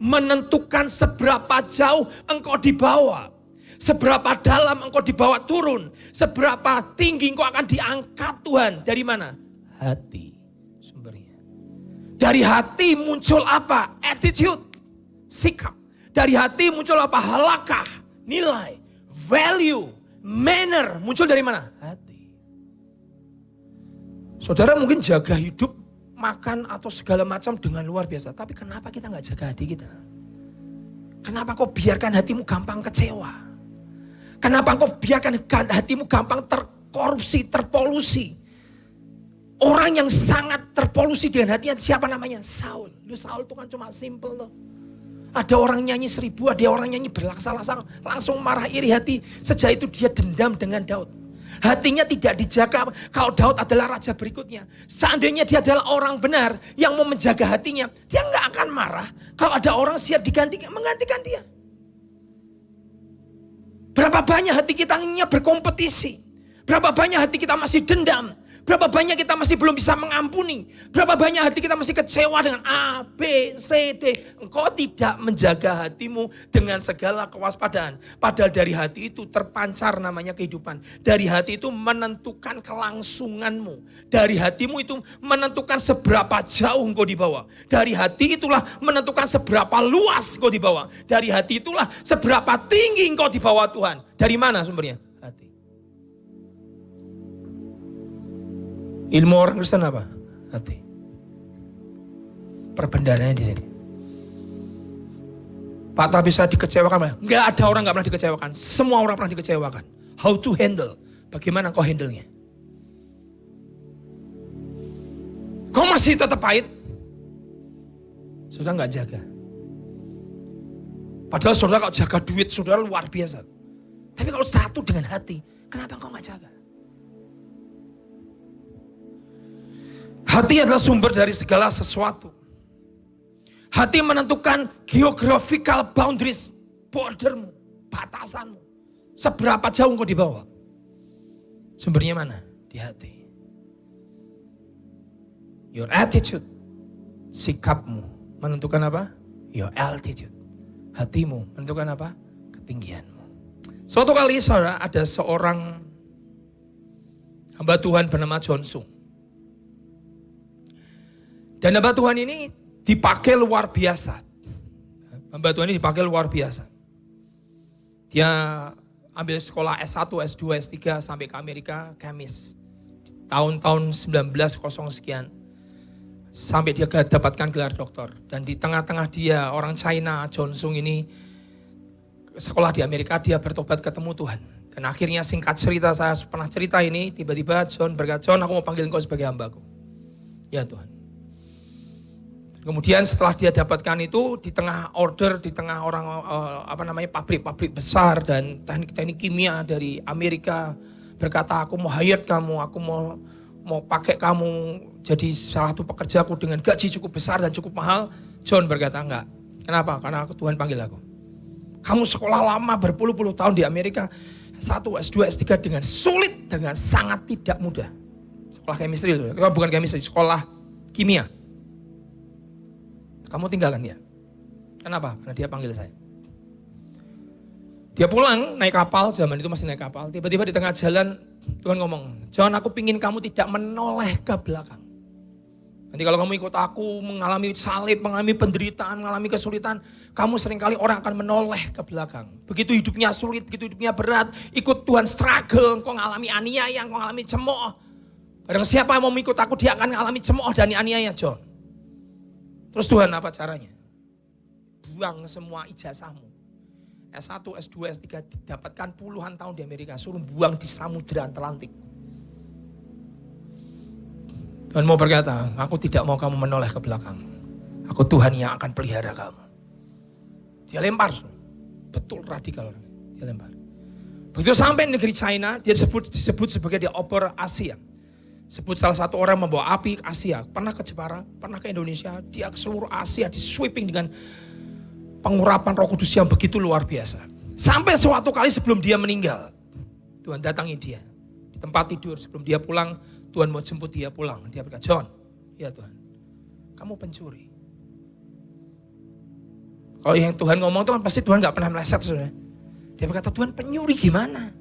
Menentukan seberapa jauh engkau dibawa. Seberapa dalam engkau dibawa turun. Seberapa tinggi engkau akan diangkat Tuhan. Dari mana? Hati sumbernya. Dari hati muncul apa? Attitude. Sikap. Dari hati muncul apa? Halakah. Nilai. Value. Manner. Muncul dari mana? Hati. Saudara mungkin jaga hidup, makan atau segala macam dengan luar biasa. Tapi kenapa kita gak jaga hati kita? Kenapa kau biarkan hatimu gampang kecewa? Kenapa kau biarkan hatimu gampang terkorupsi, terpolusi? Orang yang sangat terpolusi dengan hatinya siapa namanya? Saul. Saul itu kan cuma simple loh. Ada orang nyanyi 1000, ada orang nyanyi berlaksa-laksa, langsung marah iri hati. Sejak itu dia dendam dengan Daud. Hatinya tidak dijaga. Kalau Daud adalah raja berikutnya, seandainya dia adalah orang benar yang mau menjaga hatinya, dia nggak akan marah kalau ada orang siap menggantikan dia. Berapa banyak hati kita hanya berkompetisi? Berapa banyak hati kita masih dendam? Berapa banyak kita masih belum bisa mengampuni? Berapa banyak hati kita masih kecewa dengan A, B, C, D? Engkau tidak menjaga hatimu dengan segala kewaspadaan. Padahal dari hati itu terpancar namanya kehidupan. Dari hati itu menentukan kelangsunganmu. Dari hatimu itu menentukan seberapa jauh engkau dibawa. Dari hati itulah menentukan seberapa luas engkau dibawa. Dari hati itulah seberapa tinggi engkau dibawa Tuhan. Dari mana sumbernya? Hati. Ilmu orang Kristen apa? Hati. Perbendaharanya di sini. Pak, tapi saya dikecewakan. Enggak ada orang enggak pernah dikecewakan. Semua orang pernah dikecewakan. How to handle? Bagaimana kau handle-nya? Kau masih tetap pahit? Saudara enggak jaga. Padahal saudara kalau jaga duit, saudara luar biasa. Tapi kalau satu dengan hati, kenapa kau enggak jaga? Hati adalah sumber dari segala sesuatu. Hati menentukan geographical boundaries, bordermu, batasanmu. Seberapa jauh engkau dibawa? Sumbernya mana? di hati. Your attitude, sikapmu menentukan apa? Your altitude. Hatimu menentukan apa? Ketinggianmu. Suatu kali saudara, ada seorang hamba Tuhan bernama John Sung. Dan hamba Tuhan ini dipakai luar biasa. Hamba Tuhan ini dipakai luar biasa. Dia ambil sekolah S1, S2, S3 sampai ke Amerika, kemis. Tahun-tahun 1900 sekian. Sampai dia dapatkan gelar doktor. Dan di tengah-tengah dia, orang China, John Sung ini, sekolah di Amerika, dia bertobat ketemu Tuhan. Dan akhirnya singkat cerita, saya pernah cerita ini, tiba-tiba John berkata, John, aku mau panggil engkau sebagai hambaku. Ya Tuhan. Kemudian setelah dia dapatkan itu, di tengah order, di tengah orang, pabrik-pabrik besar dan teknik kimia dari Amerika, berkata, aku mau hire kamu, aku mau pakai kamu jadi salah satu pekerjaku dengan gaji cukup besar dan cukup mahal. John berkata enggak. Kenapa? Karena Tuhan panggil aku. Kamu sekolah lama berpuluh-puluh tahun di Amerika, S1, S2, S3 dengan sulit, dengan sangat tidak mudah. Sekolah chemistry itu, bukan chemistry, sekolah kimia. Kamu tinggalkan dia. Kenapa? Karena dia panggil saya. Dia pulang naik kapal, zaman itu masih naik kapal. Tiba-tiba di tengah jalan Tuhan ngomong, John, aku pingin kamu tidak menoleh ke belakang. Nanti kalau kamu ikut aku mengalami salib, mengalami penderitaan, mengalami kesulitan, kamu seringkali orang akan menoleh ke belakang. Begitu hidupnya sulit, begitu hidupnya berat, ikut Tuhan struggle, engkau ngalami aniaya, engkau ngalami cemooh. Barang siapa yang mau ikut aku, dia akan ngalami cemooh dan aniaya, John. Terus Tuhan apa caranya? Buang semua ijazahmu. S1, S2, S3 didapatkan puluhan tahun di Amerika, suruh buang di Samudra Atlantik. Tuhan mau berkata, aku tidak mau kamu menoleh ke belakang. Aku Tuhan yang akan pelihara kamu. Dia lempar. Betul radikal. Dia lempar. Begitu sampai negeri China, dia disebut sebagai the Opera Asia. Sebut salah satu orang membawa api ke Asia. Pernah ke Jepara, pernah ke Indonesia. Dia ke seluruh Asia, di sweeping dengan pengurapan Roh Kudus yang begitu luar biasa. Sampai suatu kali sebelum dia meninggal, Tuhan datangi dia. Di tempat tidur sebelum dia pulang, Tuhan mau jemput dia pulang. Dia berkata, John, ya Tuhan, kamu pencuri. Kalau yang Tuhan ngomong itu kan pasti Tuhan gak pernah meleset. Saudara. Dia berkata, Tuhan penyuri gimana?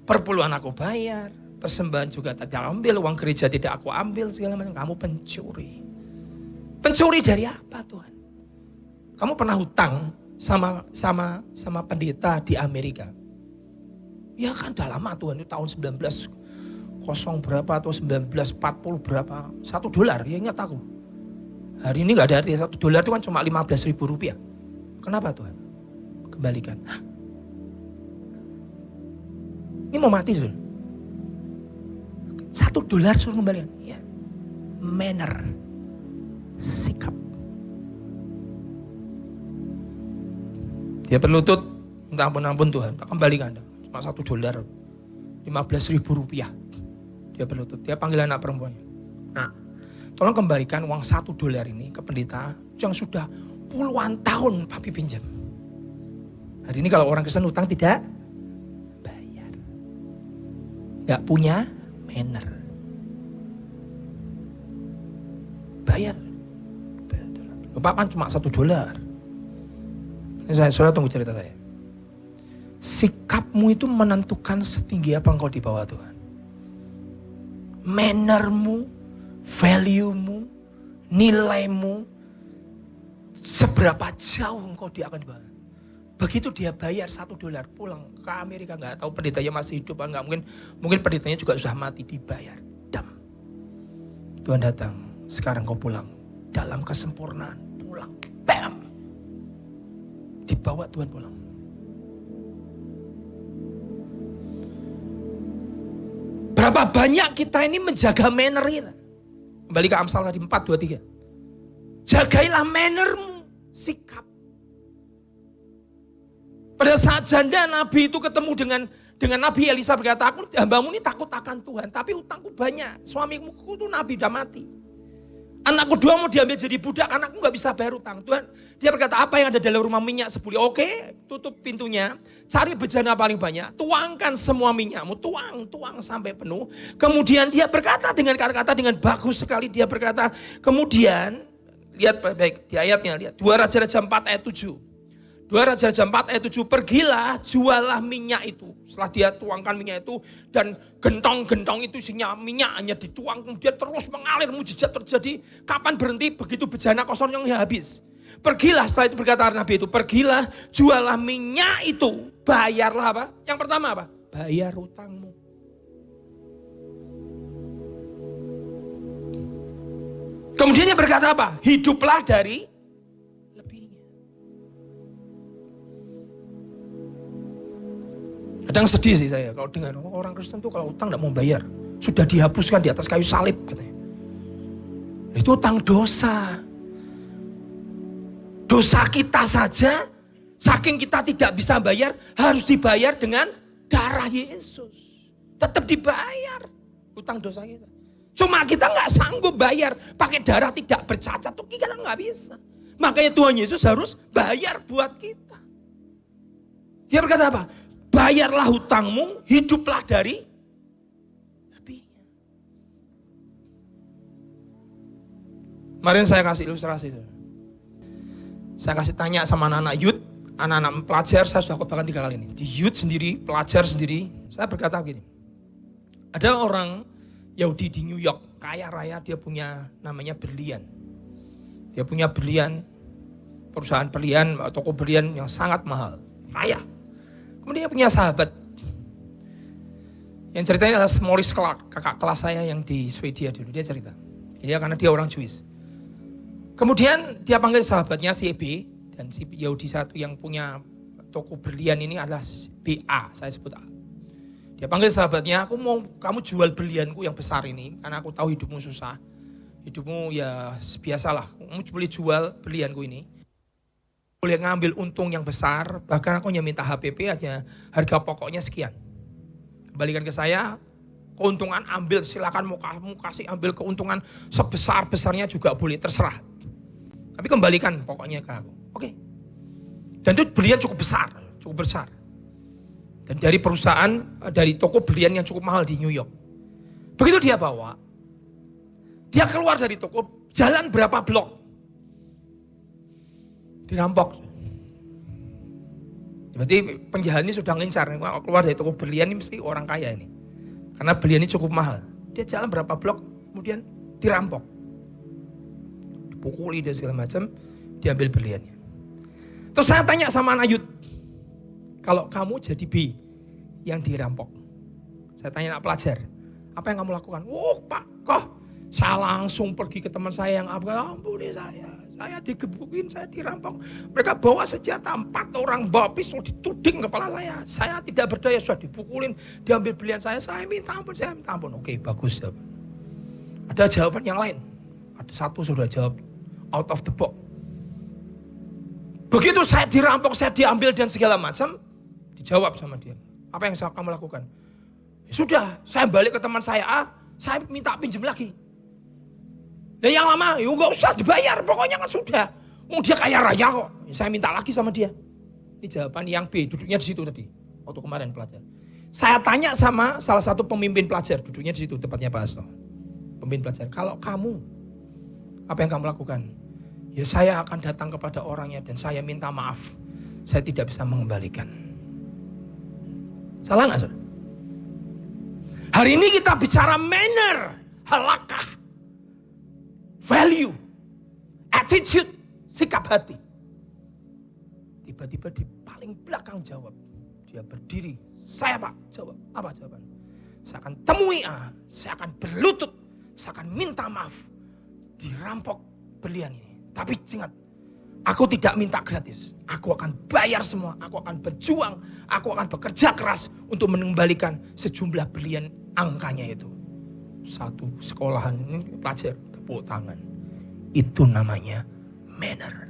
Perpuluhan aku bayar, persembahan juga tidak ambil, uang gereja tidak aku ambil, segala macam. Kamu pencuri. Pencuri dari apa Tuhan? Kamu pernah hutang sama pendeta di Amerika? Ya kan udah lama Tuhan, itu tahun 1900 berapa atau 1940 berapa, $1, ya ingat aku. Hari ini gak ada artinya, $1 itu kan cuma 15.000 rupiah. Kenapa Tuhan? Kembalikan. Hah? Ini mau mati Tuhan. $1 suruh kembalikan. Ya. Manner. Sikap. Dia berlutut, minta ampun Tuhan, tak kembalikan. Cuma $1, 15.000 rupiah. Dia berlutut, dia panggil anak perempuannya. Nah, tolong kembalikan uang $1 ini ke pendeta yang sudah puluhan tahun papi pinjam. Hari ini kalau orang Kristen utang tidak bayar. Gak punya manner. Bayar. Bapak kan cuma $1. Ini saudara tunggu cerita saya. Sikapmu itu menentukan setinggi apa engkau di bawah Tuhan. Mannermu, value-mu, nilaimu, seberapa jauh engkau dia akan dibawa. Begitu dia bayar $1 pulang ke Amerika, nggak tahu pendetanya masih hidup, nggak mungkin pendetanya juga sudah mati, dibayar. Dam. Tuhan datang, sekarang kau pulang dalam kesempurnaan, pulang, bam, dibawa Tuhan pulang. Berapa banyak kita ini menjaga manner kita. Kembali ke Amsal tadi 4:23. Jagailah mannermu, sikap. Pada saat janda Nabi itu ketemu dengan Nabi Elisa berkata, aku hambamu ini takut akan Tuhan, tapi utangku banyak. Suamiku itu Nabi udah mati. Anakku dua mau diambil jadi budak, anakku gak bisa bayar utang. Tuhan, dia berkata, apa yang ada dalam rumah minyak sebuli? Oke, tutup pintunya, cari bejana paling banyak, tuangkan semua minyakmu, tuang sampai penuh. Kemudian dia berkata dengan kata-kata dengan bagus sekali, dia berkata, kemudian, lihat baik di ayatnya, lihat 2 Raja-Raja 4 ayat 7. 2 Raja-Raja 4 ayat 7, pergilah jualah minyak itu. Setelah dia tuangkan minyak itu dan gentong-gentong itu isinya minyak hanya dituang kemudian terus mengalir, mujizat terjadi. Kapan berhenti? Begitu bejana kosongnya habis. Pergilah, setelah itu berkata Nabi itu, pergilah jualah minyak itu. Bayarlah apa? Yang pertama apa? Bayar utangmu. Kemudian dia berkata apa? Hiduplah dari kadang sedih sih saya kalau dengar orang Kristen tuh kalau utang gak mau bayar. Sudah dihapuskan di atas kayu salib katanya. Itu utang dosa. Dosa kita saja, saking kita tidak bisa bayar, harus dibayar dengan darah Yesus. Tetap dibayar utang dosa kita. Cuma kita gak sanggup bayar, pakai darah tidak bercacat tuh kita gak bisa. Makanya Tuhan Yesus harus bayar buat kita. Dia berkata apa? Bayarlah hutangmu, hiduplah dari lebihnya. Kemarin saya kasih ilustrasi. Saya kasih tanya sama anak-anak youth, anak-anak pelajar, saya sudah khotbahkan 3 kali ini. Di youth sendiri, pelajar sendiri, saya berkata begini. Ada orang Yahudi di New York, kaya raya, dia punya namanya berlian. Dia punya berlian, perusahaan berlian, toko berlian yang sangat mahal, kaya. Kemudian dia punya sahabat. Yang ceritanya adalah Morris Clark, kakak kelas saya yang di Swedia dulu. Dia cerita. Ya, karena dia orang Jewish. Kemudian dia panggil sahabatnya si B. Dan si Yahudi satu yang punya toko berlian ini adalah BA, saya sebut A. Dia panggil sahabatnya, aku mau kamu jual berlianku yang besar ini. Karena aku tahu hidupmu susah. Hidupmu ya biasalah. Kamu boleh jual berlianku ini. Boleh ngambil untung yang besar, bahkan aku hanya minta HPP aja, harga pokoknya sekian. Kembalikan ke saya, keuntungan ambil, silakan mau kasih ambil keuntungan sebesar-besarnya juga boleh, terserah. Tapi kembalikan pokoknya ke aku. Oke. Dan itu berlian cukup besar. Dan dari perusahaan, dari toko berlian yang cukup mahal di New York. Begitu dia bawa, dia keluar dari toko, jalan berapa blok, dirampok. Berarti penjahat ini sudah ngincar. Kalau keluar dari toko berlian ini mesti orang kaya ini. Karena berlian ini cukup mahal. Dia jalan berapa blok, kemudian dirampok. Dipukuli dan segala macam, diambil berliannya. Terus saya tanya sama anak youth, kalau kamu jadi B yang dirampok, saya tanya anak pelajar, apa yang kamu lakukan? Pak, kok saya langsung pergi ke teman saya yang ampuni saya digebukin, saya dirampok. Mereka bawa senjata, 4 orang bawa pistol, dituding kepala saya. Saya tidak berdaya, sudah dipukulin, diambil berlian saya minta ampun. Oke, bagus. Ada jawaban yang lain. Ada satu sudah jawab out of the box. Begitu saya dirampok, saya diambil dan segala macam, dijawab sama dia. Apa yang kamu lakukan? Ya sudah, saya balik ke teman saya A, saya minta pinjam lagi. Dan yang lama, ya gak usah dibayar, pokoknya kan sudah. Dia kaya raya kok, saya minta lagi sama dia. Ini jawaban yang B, duduknya di situ tadi, waktu kemarin pelajar. Saya tanya sama salah satu pemimpin pelajar, duduknya di situ, tempatnya Pak Hasto. Pemimpin pelajar, kalau kamu, apa yang kamu lakukan? Ya saya akan datang kepada orangnya dan saya minta maaf. Saya tidak bisa mengembalikan. Salah gak, saudara? Hari ini kita bicara manner, halakah, value, attitude, sikap hati. Tiba-tiba di paling belakang jawab. Dia berdiri. Saya Pak, jawab. Apa jawaban? Saya akan temui A, saya akan berlutut, saya akan minta maaf. Dirampok berlian ini. Tapi ingat, aku tidak minta gratis. Aku akan bayar semua, aku akan berjuang, aku akan bekerja keras untuk mengembalikan sejumlah berlian angkanya itu. Satu sekolahan ini pelajar tepuk tangan. Itu namanya manner.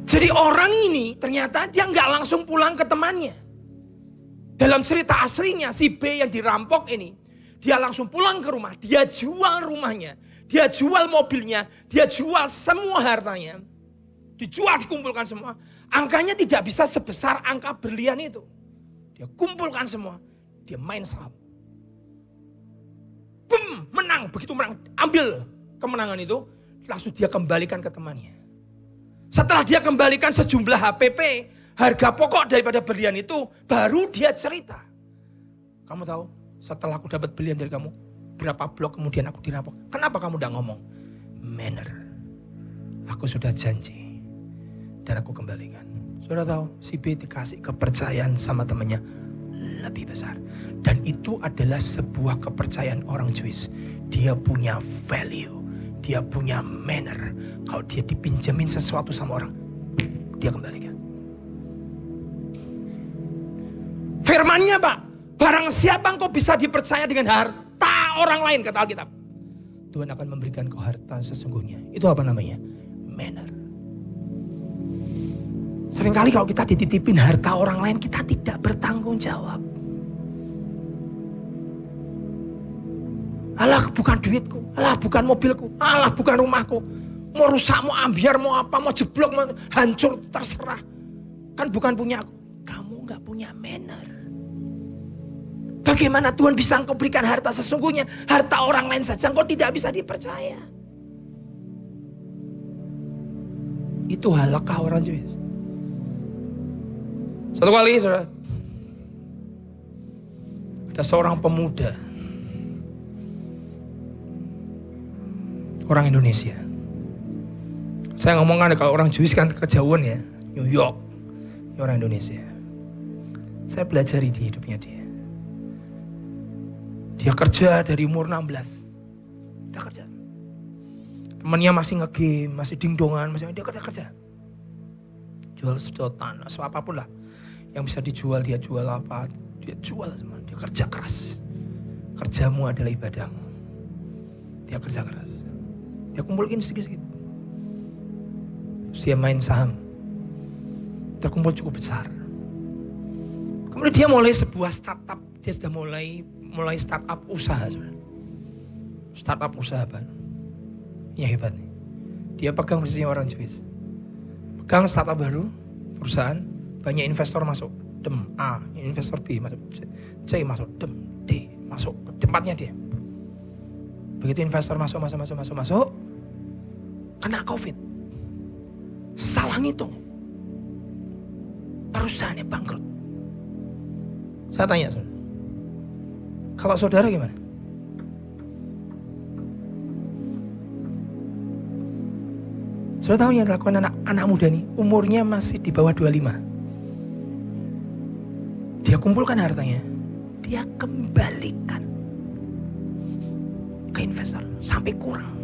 Jadi orang ini ternyata dia nggak langsung pulang ke temannya. Dalam cerita aslinya si B yang dirampok ini, Dia langsung pulang ke rumah, dia jual rumahnya, dia jual mobilnya, dia jual semua hartanya. Dijual, dikumpulkan semua. Angkanya tidak bisa sebesar angka berlian itu. Dia kumpulkan semua, dia main saham. Bum, menang, begitu menang, ambil kemenangan itu, langsung dia kembalikan ke temannya. Setelah dia kembalikan sejumlah HPP, harga pokok daripada berlian itu, baru dia cerita. Kamu tahu, setelah aku dapat berlian dari kamu, berapa blok kemudian aku dirampok. Kenapa kamu udah ngomong? Manner. Aku sudah janji. Dan aku kembalikan. Saudara tahu, si B dikasih kepercayaan sama temannya lebih besar. Dan itu adalah sebuah kepercayaan orang Jewish. Dia punya value. Dia punya manner. Kalau dia dipinjemin sesuatu sama orang, dia kembalikan. Firmannya Pak, barang siapa engkau bisa dipercaya dengan harta orang lain, kata Alkitab, Tuhan akan memberikan kau harta sesungguhnya. Itu apa namanya? Manner. Seringkali kalau kita dititipin harta orang lain, kita tidak bertanggung jawab. Alah, bukan duitku, alah bukan mobilku, alah bukan rumahku. Mau rusak, mau ambiar, mau apa, mau jeblok, mau hancur, terserah. Kan bukan punya aku. Kamu gak punya manner. Bagaimana Tuhan bisa engkau berikan harta sesungguhnya? Harta orang lain saja engkau tidak bisa dipercaya. Itu halakah orang Jewish? Satu kali saudara, ada seorang pemuda, orang Indonesia. Saya ngomong kan kalau orang Jewish kan kejauhan ya, New York, ini orang Indonesia. Saya pelajari di hidupnya dia. Dia kerja dari umur 16. Dia kerja. Temannya masih nge-game, masih dingdongan, dia kerja. Jual sedotan, apapun lah. Yang bisa dijual, dia jual apa, dia jual semua. Dia kerja keras. Kerjamu adalah ibadahmu. Dia kerja keras. Dia kumpulin sedikit-sedikit. Terus dia main saham. Terkumpul cukup besar. Kemudian dia mulai sebuah startup. Dia sudah mulai startup usaha. Startup usaha Pak. Ini hebat nih. Dia pegang bisnisnya orang Swiss. Pegang startup baru, perusahaan. Banyak investor masuk, dem A, investor B masuk, C masuk, dem D masuk ke tempatnya dia. Begitu investor masuk, kena COVID, salah ngitung, perusahaannya bangkrut. Saya tanya, saudara, kalau saudara gimana? Saudara tahu yang dilakukan anak muda nih, umurnya masih di bawah 25. Dia kumpulkan hartanya, dia kembalikan ke investor sampai kurang.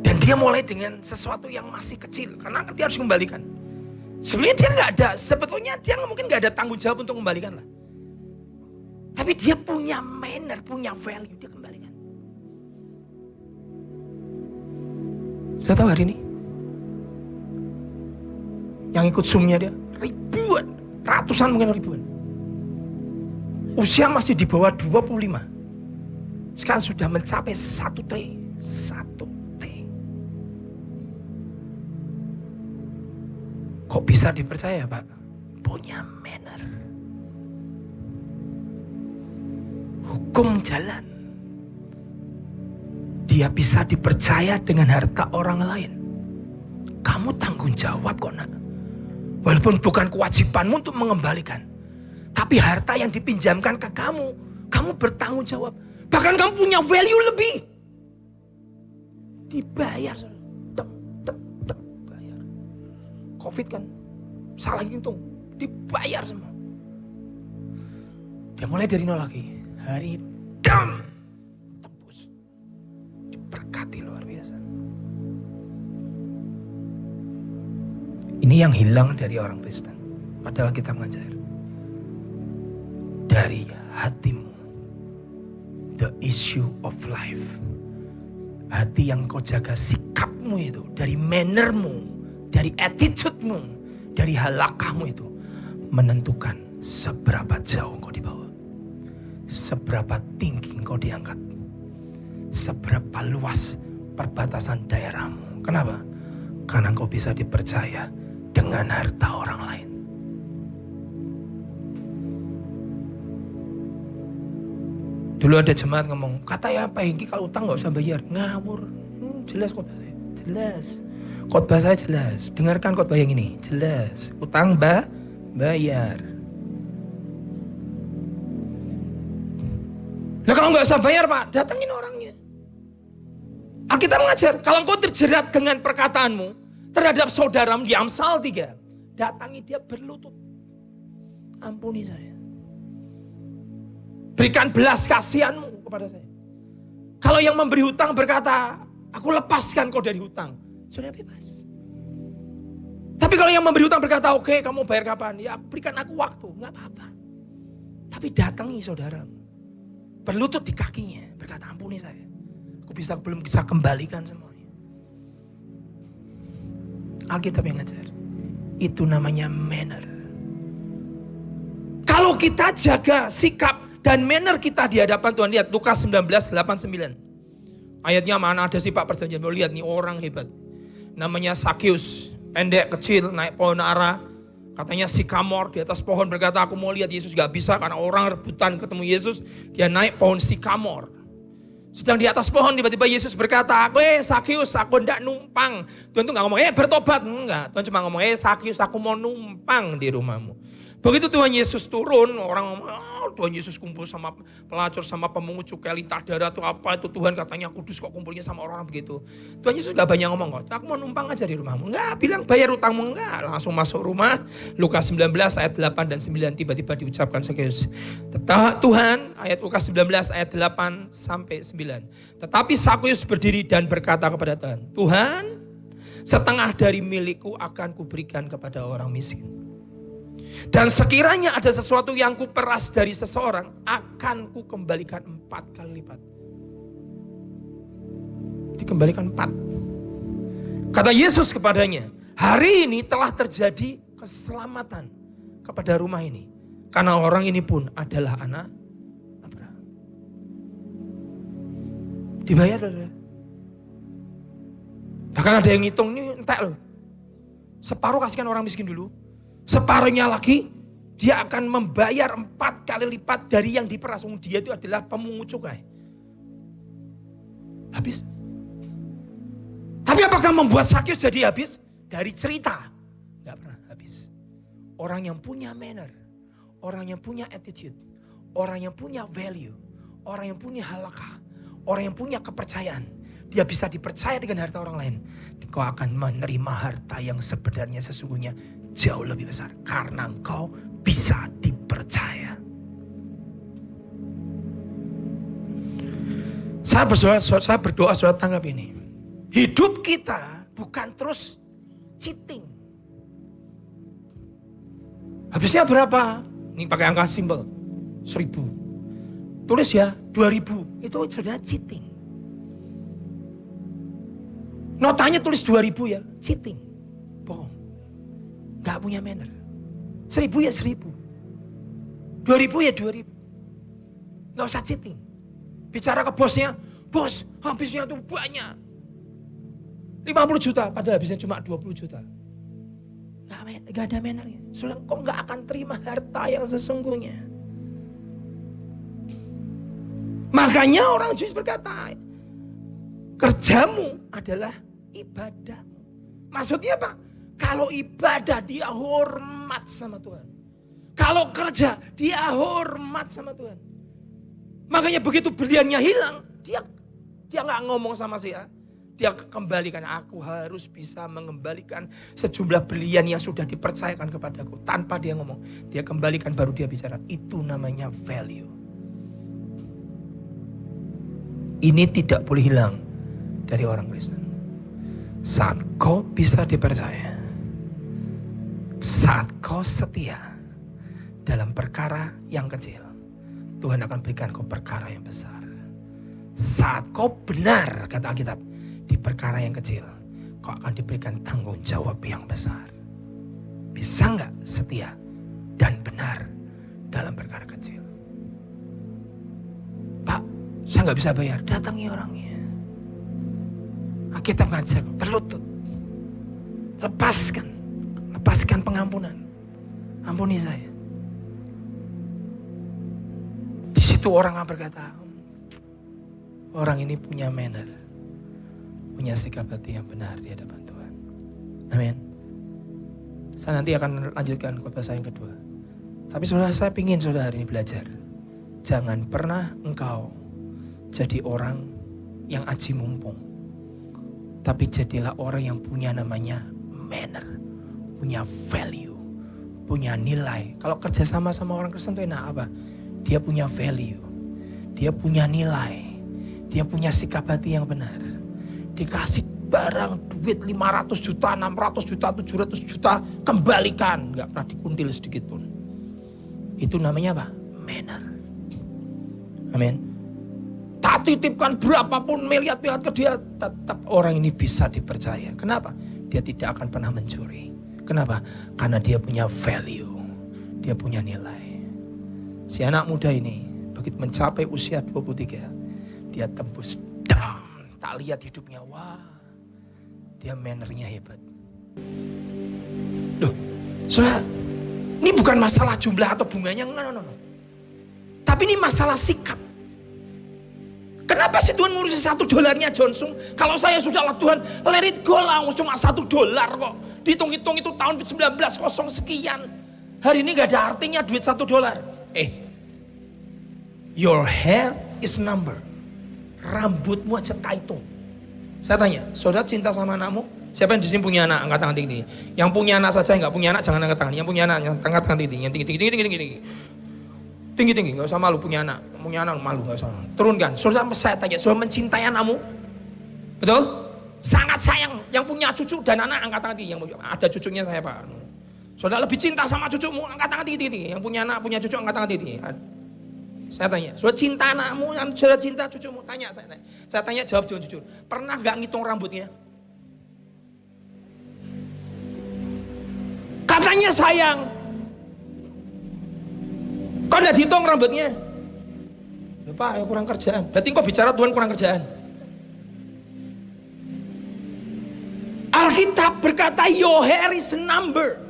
Dan dia mulai dengan sesuatu yang masih kecil, karena dia harus kembalikan. Sebenarnya dia nggak ada, sebetulnya dia mungkin nggak ada tanggung jawab untuk kembalikan lah. Tapi dia punya manner, punya value, dia kembalikan. Sudah tahu hari ini? Yang ikut Zoom-nya dia ribuan, ratusan mungkin ribuan. Usia masih di bawah 25. Sekarang sudah mencapai 1 T. Kok bisa dipercaya Pak? Punya manner. Hukum jalan. Dia bisa dipercaya dengan harta orang lain. Kamu tanggung jawab kok nak. Walaupun bukan kewajibanmu untuk mengembalikan. Tapi harta yang dipinjamkan ke kamu, kamu bertanggung jawab. Bahkan kamu punya value lebih. Dibayar. Bayar. COVID kan, salah hitung. Dibayar semua. Dia mulai dari nol lagi. Hari dam. Tebus. Diberkati luar biasa. Ini yang hilang dari orang Kristen. Padahal kita mengajar. Dari hatimu. The issue of life. Hati yang kau jaga, sikapmu itu. Dari mannermu. Dari attitude-mu. Dari halakahmu itu. Menentukan seberapa jauh engkau dibawa. Seberapa tinggi engkau diangkat. Seberapa luas perbatasan daerahmu. Kenapa? Karena engkau bisa dipercaya dengan harta orang lain. Dulu ada jemaat ngomong, katanya Pak Hengki kalau utang gak usah bayar. Ngawur. Jelas khotbah saya. Jelas. Khotbah saya jelas. Dengarkan khotbah yang ini. Jelas. Utang bayar. Nah kalau gak usah bayar Pak, datangin orangnya. Alkitab mengajar, kalau engkau terjerat dengan perkataanmu terhadap saudaramu di Amsal 3, datangi dia berlutut. Ampuni saya. Berikan belas kasihanmu kepada saya. Kalau yang memberi hutang berkata, aku lepaskan kau dari hutang, sudah bebas. Tapi kalau yang memberi hutang berkata, oke, kamu bayar kapan? Ya berikan aku waktu, gak apa-apa. Tapi datangi saudaramu, berlutut di kakinya, berkata ampuni saya. Aku belum bisa kembalikan semuanya. Alkitab yang ngajar. Itu namanya manner. Kalau kita jaga sikap dan manner kita di hadapan Tuhan. Lihat Lukas 19:8-9. Ayatnya mana ada sih Pak perjanjian. Lihat nih orang hebat. Namanya Sakeus. Pendek, kecil, naik pohon ara. Katanya sikamor di atas pohon berkata aku mau lihat Yesus. Gak bisa karena orang rebutan ketemu Yesus. Dia naik pohon sikamor. Sedang di atas pohon tiba-tiba Yesus berkata, Sakeus aku hendak numpang. Tuhan tuh gak ngomong, bertobat. Enggak, Tuhan cuma ngomong, Sakeus aku mau numpang di rumahmu. Begitu Tuhan Yesus turun, orang ngomong, Tuhan Yesus kumpul sama pelacur, sama pemungut cukai, lintah darah itu apa itu Tuhan katanya kudus kok kumpulnya sama orang-orang begitu. Tuhan Yesus gak banyak ngomong kok, aku mau numpang aja di rumahmu. Enggak, bilang bayar utangmu, enggak. Langsung masuk rumah, Lukas 19 ayat 8 dan 9 tiba-tiba diucapkan Sakeus. Tuhan, ayat Lukas 19 ayat 8 sampai 9. Tetapi Sakeus berdiri dan berkata kepada Tuhan, Tuhan, setengah dari milikku akan kuberikan kepada orang miskin. Dan sekiranya ada sesuatu yang kuperas dari seseorang, akan kukembalikan 4 kali lipat. Dikembalikan 4. Kata Yesus kepadanya, hari ini telah terjadi keselamatan kepada rumah ini. Karena orang ini pun adalah anak Abraham. Dibayar loh. Bahkan ada yang ngitung, ini entek loh. Separuh kasihkan orang miskin dulu. Separuhnya lagi, dia akan membayar 4 kali lipat dari yang diperas. Dia itu adalah pemungut cukai. Habis. Tapi apakah membuat Sakeus jadi habis? Dari cerita. Gak pernah habis. Orang yang punya manner. Orang yang punya attitude. Orang yang punya value. Orang yang punya halakah. Orang yang punya kepercayaan. Dia bisa dipercaya dengan harta orang lain. Kau akan menerima harta yang sebenarnya sesungguhnya jauh lebih besar. Karena engkau bisa dipercaya. Saya berdoa saudara tanggap ini. Hidup kita bukan terus cheating. Habisnya berapa? Ini pakai angka simpel. 1.000. Tulis ya 2.000. Itu sudah cheating. Notanya tulis 2.000 ya, cheating, bohong, gak punya manner. 1.000 ya 1.000, 2.000 ya 2.000, gak usah cheating. Bicara ke bosnya, bos habisnya tuh banyak, 50 juta, padahal habisnya cuma 20 juta. Gak ada mannernya, soalnya kok gak akan terima harta yang sesungguhnya. Makanya orang Yesus berkata, kerjamu adalah ibadah. Maksudnya apa? Kalau ibadah dia hormat sama Tuhan. Kalau kerja dia hormat sama Tuhan. Makanya begitu berliannya hilang, dia nggak ngomong sama saya. Dia kembalikan, aku harus bisa mengembalikan sejumlah berlian yang sudah dipercayakan kepadaku. Tanpa dia ngomong, dia kembalikan baru dia bicara. Itu namanya value. Ini tidak boleh hilang dari orang Kristen. Saat kau bisa dipercaya, saat kau setia dalam perkara yang kecil, Tuhan akan berikan kau perkara yang besar. Saat kau benar, kata Alkitab, di perkara yang kecil, kau akan diberikan tanggung jawab yang besar. Bisa gak setia dan benar dalam perkara kecil. Pak, saya nggak bisa bayar. Datangi orangnya. Kita ngajar, berlutut. Lepaskan pengampunan. Ampuni saya. Di situ orang akan berkata, orang ini punya manner, punya sikap hati yang benar di hadapan Tuhan. Amin. Saya nanti akan lanjutkan khotbah saya yang kedua. Tapi saudara, saya ingin saudara hari ini belajar. Jangan pernah engkau jadi orang yang aji mumpung. Tapi jadilah orang yang punya namanya manner, punya value, punya nilai. Kalau kerja sama orang Kristen itu enak apa? Dia punya value, dia punya nilai, dia punya sikap hati yang benar. Dikasih barang duit 500 juta, 600 juta, 700 juta, kembalikan. Gak pernah dikuntil sedikit pun. Itu namanya apa? Manner. Amin. Tak titipkan berapapun miliar ke dia, tetap orang ini bisa dipercaya. Kenapa? Dia tidak akan pernah mencuri. Kenapa? Karena dia punya value, dia punya nilai. Si anak muda ini begitu mencapai usia 23, dia tembus dam. Tak lihat hidupnya, wah, dia mannernya hebat. Loh, saudara, ini bukan masalah jumlah atau bunganya, no. Tapi ini masalah sikap. Kenapa sih Tuhan ngurusin $1 Johnson? Kalau saya sudahlah Tuhan, let it go lah, cuma $1 kok. Dihitung-hitung itu tahun 1900 sekian. Hari ini gak ada artinya duit $1. Your hair is number. Rambutmu aja kaitung. Saya tanya, saudara cinta sama anakmu? Siapa yang di sini punya anak? Angkat tangan tinggi. Yang punya anak saja, yang gak punya anak jangan angkat tangan. Yang punya anak, angkat tangan tinggi. Yang tinggi. Tinggi, gak usah malu punya anak. Punya anak malu, gak usah. Turunkan. Saudara, saya tanya, saudara mencintai anakmu? Betul? Sangat sayang. Yang punya cucu dan anak, angkat tangan tinggi. Yang ada cucunya saya Pak. Saudara lebih cinta sama cucumu, angkat tangan tinggi. Yang punya anak, punya cucu, angkat tangan tinggi. Saya tanya, saudara cinta anakmu, saudara cinta cucumu? Saya tanya, jawab jujur. Pernah gak ngitung rambutnya? Katanya sayang. Kok gak dihitung rambutnya? Pak, ya kurang kerjaan. Berarti kok bicara Tuhan kurang kerjaan? Alkitab berkata your hair is a number.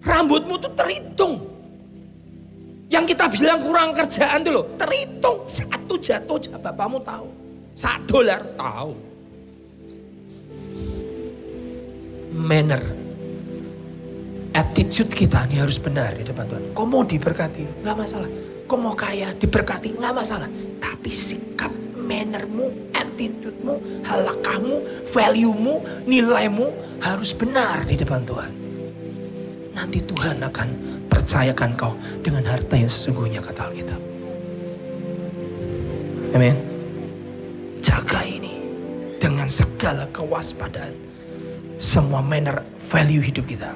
Rambutmu tuh terhitung. Yang kita bilang kurang kerjaan tuh loh, terhitung. Satu jatuh, bapakmu tahu. $1 tahu. Manner, attitude kita ini harus benar di depan Tuhan. Kau mau diberkati, nggak masalah. Kau mau kaya, diberkati, nggak masalah. Tapi sikap, mannermu, attitude-mu, halakahmu, value-mu, nilaimu harus benar di depan Tuhan. Nanti Tuhan akan percayakan kau dengan harta yang sesungguhnya, kata Alkitab. Amin. Jaga ini dengan segala kewaspadaan. Semua manner, value hidup kita.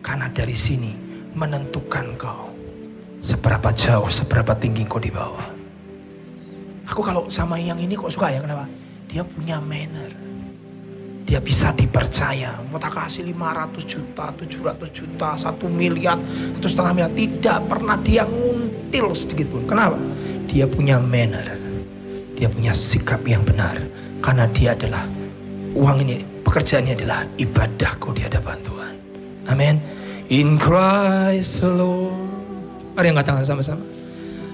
Karena dari sini menentukan kau seberapa jauh, seberapa tinggi kau di bawah. Aku kalau sama yang ini kok suka ya, kenapa? Dia punya manner. Dia bisa dipercaya. Mau tak kasih 500 juta, 700 juta, 1 miliar, 1,5 miliar. Tidak pernah dia nguntil sedikit pun. Kenapa? Dia punya manner. Dia punya sikap yang benar. Karena dia adalah, uang ini, pekerjaannya adalah ibadahku di hadapan Tuhan. Amin. In Christ alone. Mari angkat tangan sama-sama.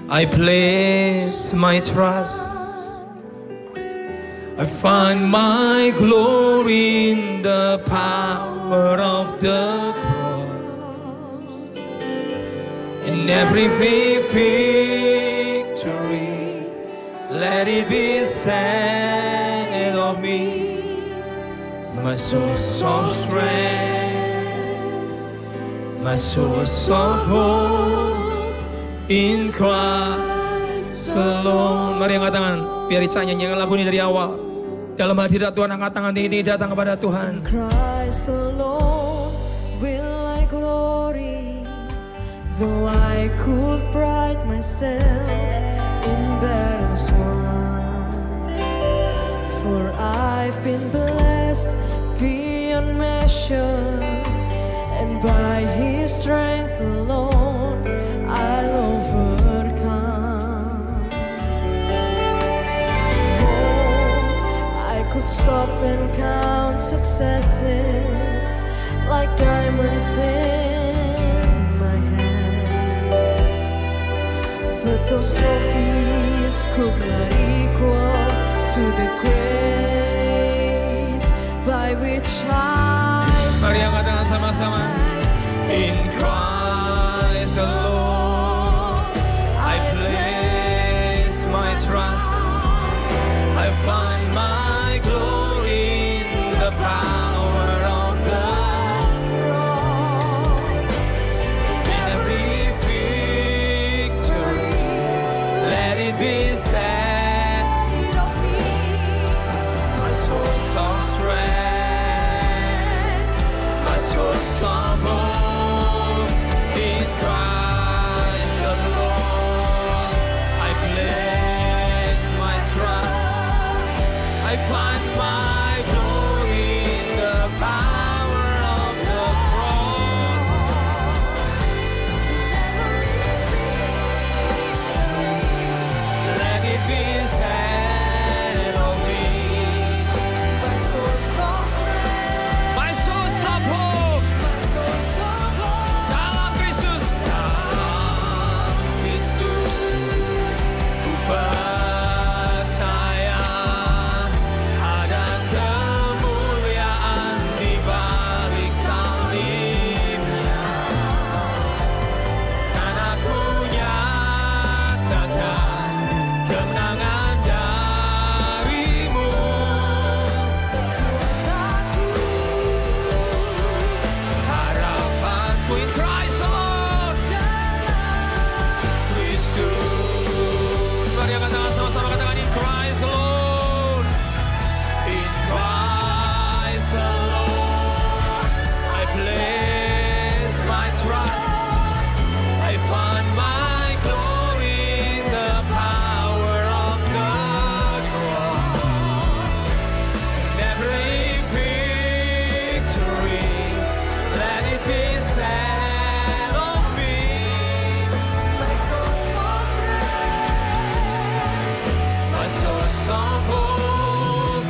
I place my trust. I find my glory in the power of the cross. In every victory, let it be said of me, my source of strength, my source of hope. In Christ alone. Mari angkat tangan, biar Ica nyanyikan lagu ini dari awal. Dalam hadirat Tuhan, angkat tangan tinggi datang kepada Tuhan. In Christ alone will I glory, though I could pride myself in battles won. For I've been blessed beyond measure, and by His strength alone I stop and count successes like diamonds in my hands, but those trophies could not equal to the grace by which I Mari angkat tangan sama-sama. In Christ alone, I place my trust. I find my glory in the power of the cross. In every victory, let it be said of me, my source of strength, my source of hope. In Christ alone, I place my trust. I find my glory in the power of the cross. Let it be said of me, my source of strength, my source of hope. my source of hope. Dalam Kristus, ku percaya ada kemuliaan di balik salibnya. Dan aku nyatakan kemenangan darimu. Harapanku in Christ alone. Kristus. Mari angkat tangan sama-sama, katakan in Christ alone. In Christ alone, I place my trust. I find my glory in the power of the cross. In every victory, let it be said of me, My source of strength, my source of hope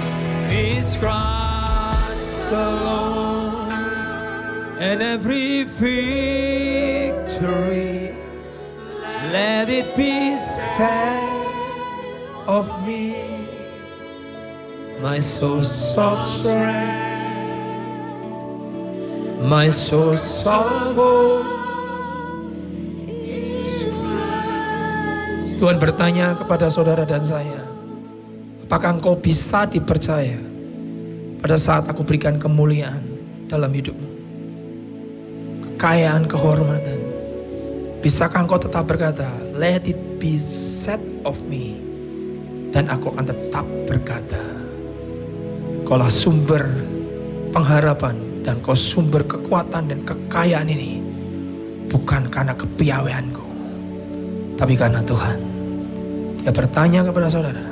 is Christ alone. And every victory, let it be said of me, my source of strength, my source of hope. Tuhan bertanya kepada saudara dan saya, apakah engkau bisa dipercaya pada saat aku berikan kemuliaan dalam hidupmu? Kekayaan, kehormatan. Bisakah engkau tetap berkata, let it be said of me. Dan aku akan tetap berkata, kaulah sumber pengharapan dan kau sumber kekuatan dan kekayaan ini. Bukan karena kepiawaianku, tapi karena Tuhan. Dia bertanya kepada saudara,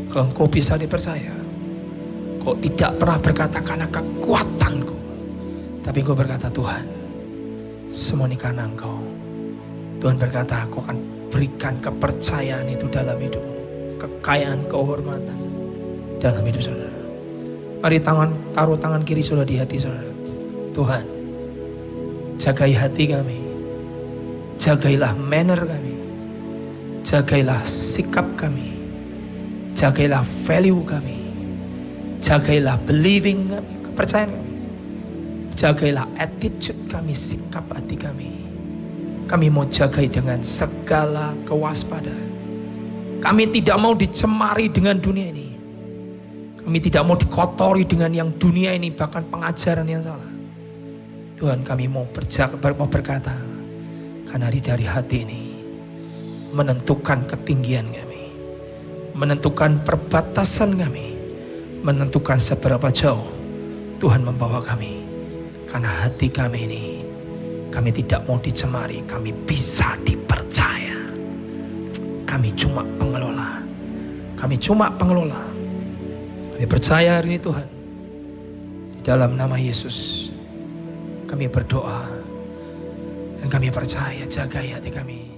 kalau engkau bisa dipercaya, kau tidak pernah berkata karena kekuatanku, tapi engkau berkata Tuhan, semua ini karena engkau. Tuhan berkata, aku akan berikan kepercayaan itu dalam hidupmu, kekayaan, kehormatan dalam hidup saudara. Mari taruh tangan kiri saudara di hati saudara. Tuhan, jagai hati kami, jagailah manner kami, jagailah sikap kami, jagailah value kami, jagailah believing kami, kepercayaan kami, jagailah attitude kami, sikap hati kami. Kami mau jagai dengan segala kewaspadaan. Kami tidak mau dicemari dengan dunia ini. Kami tidak mau dikotori dengan yang dunia ini, bahkan pengajaran yang salah. Tuhan, kami mau berkata, karena dari hati ini menentukan ketinggian kami, menentukan perbatasan kami, menentukan seberapa jauh Tuhan membawa kami. Karena hati kami ini, kami tidak mau dicemari, kami bisa dipercaya. Kami cuma pengelola. Kami cuma pengelola. Kami percaya hari ini Tuhan. Di dalam nama Yesus kami berdoa. Dan kami percaya, jagai hati kami.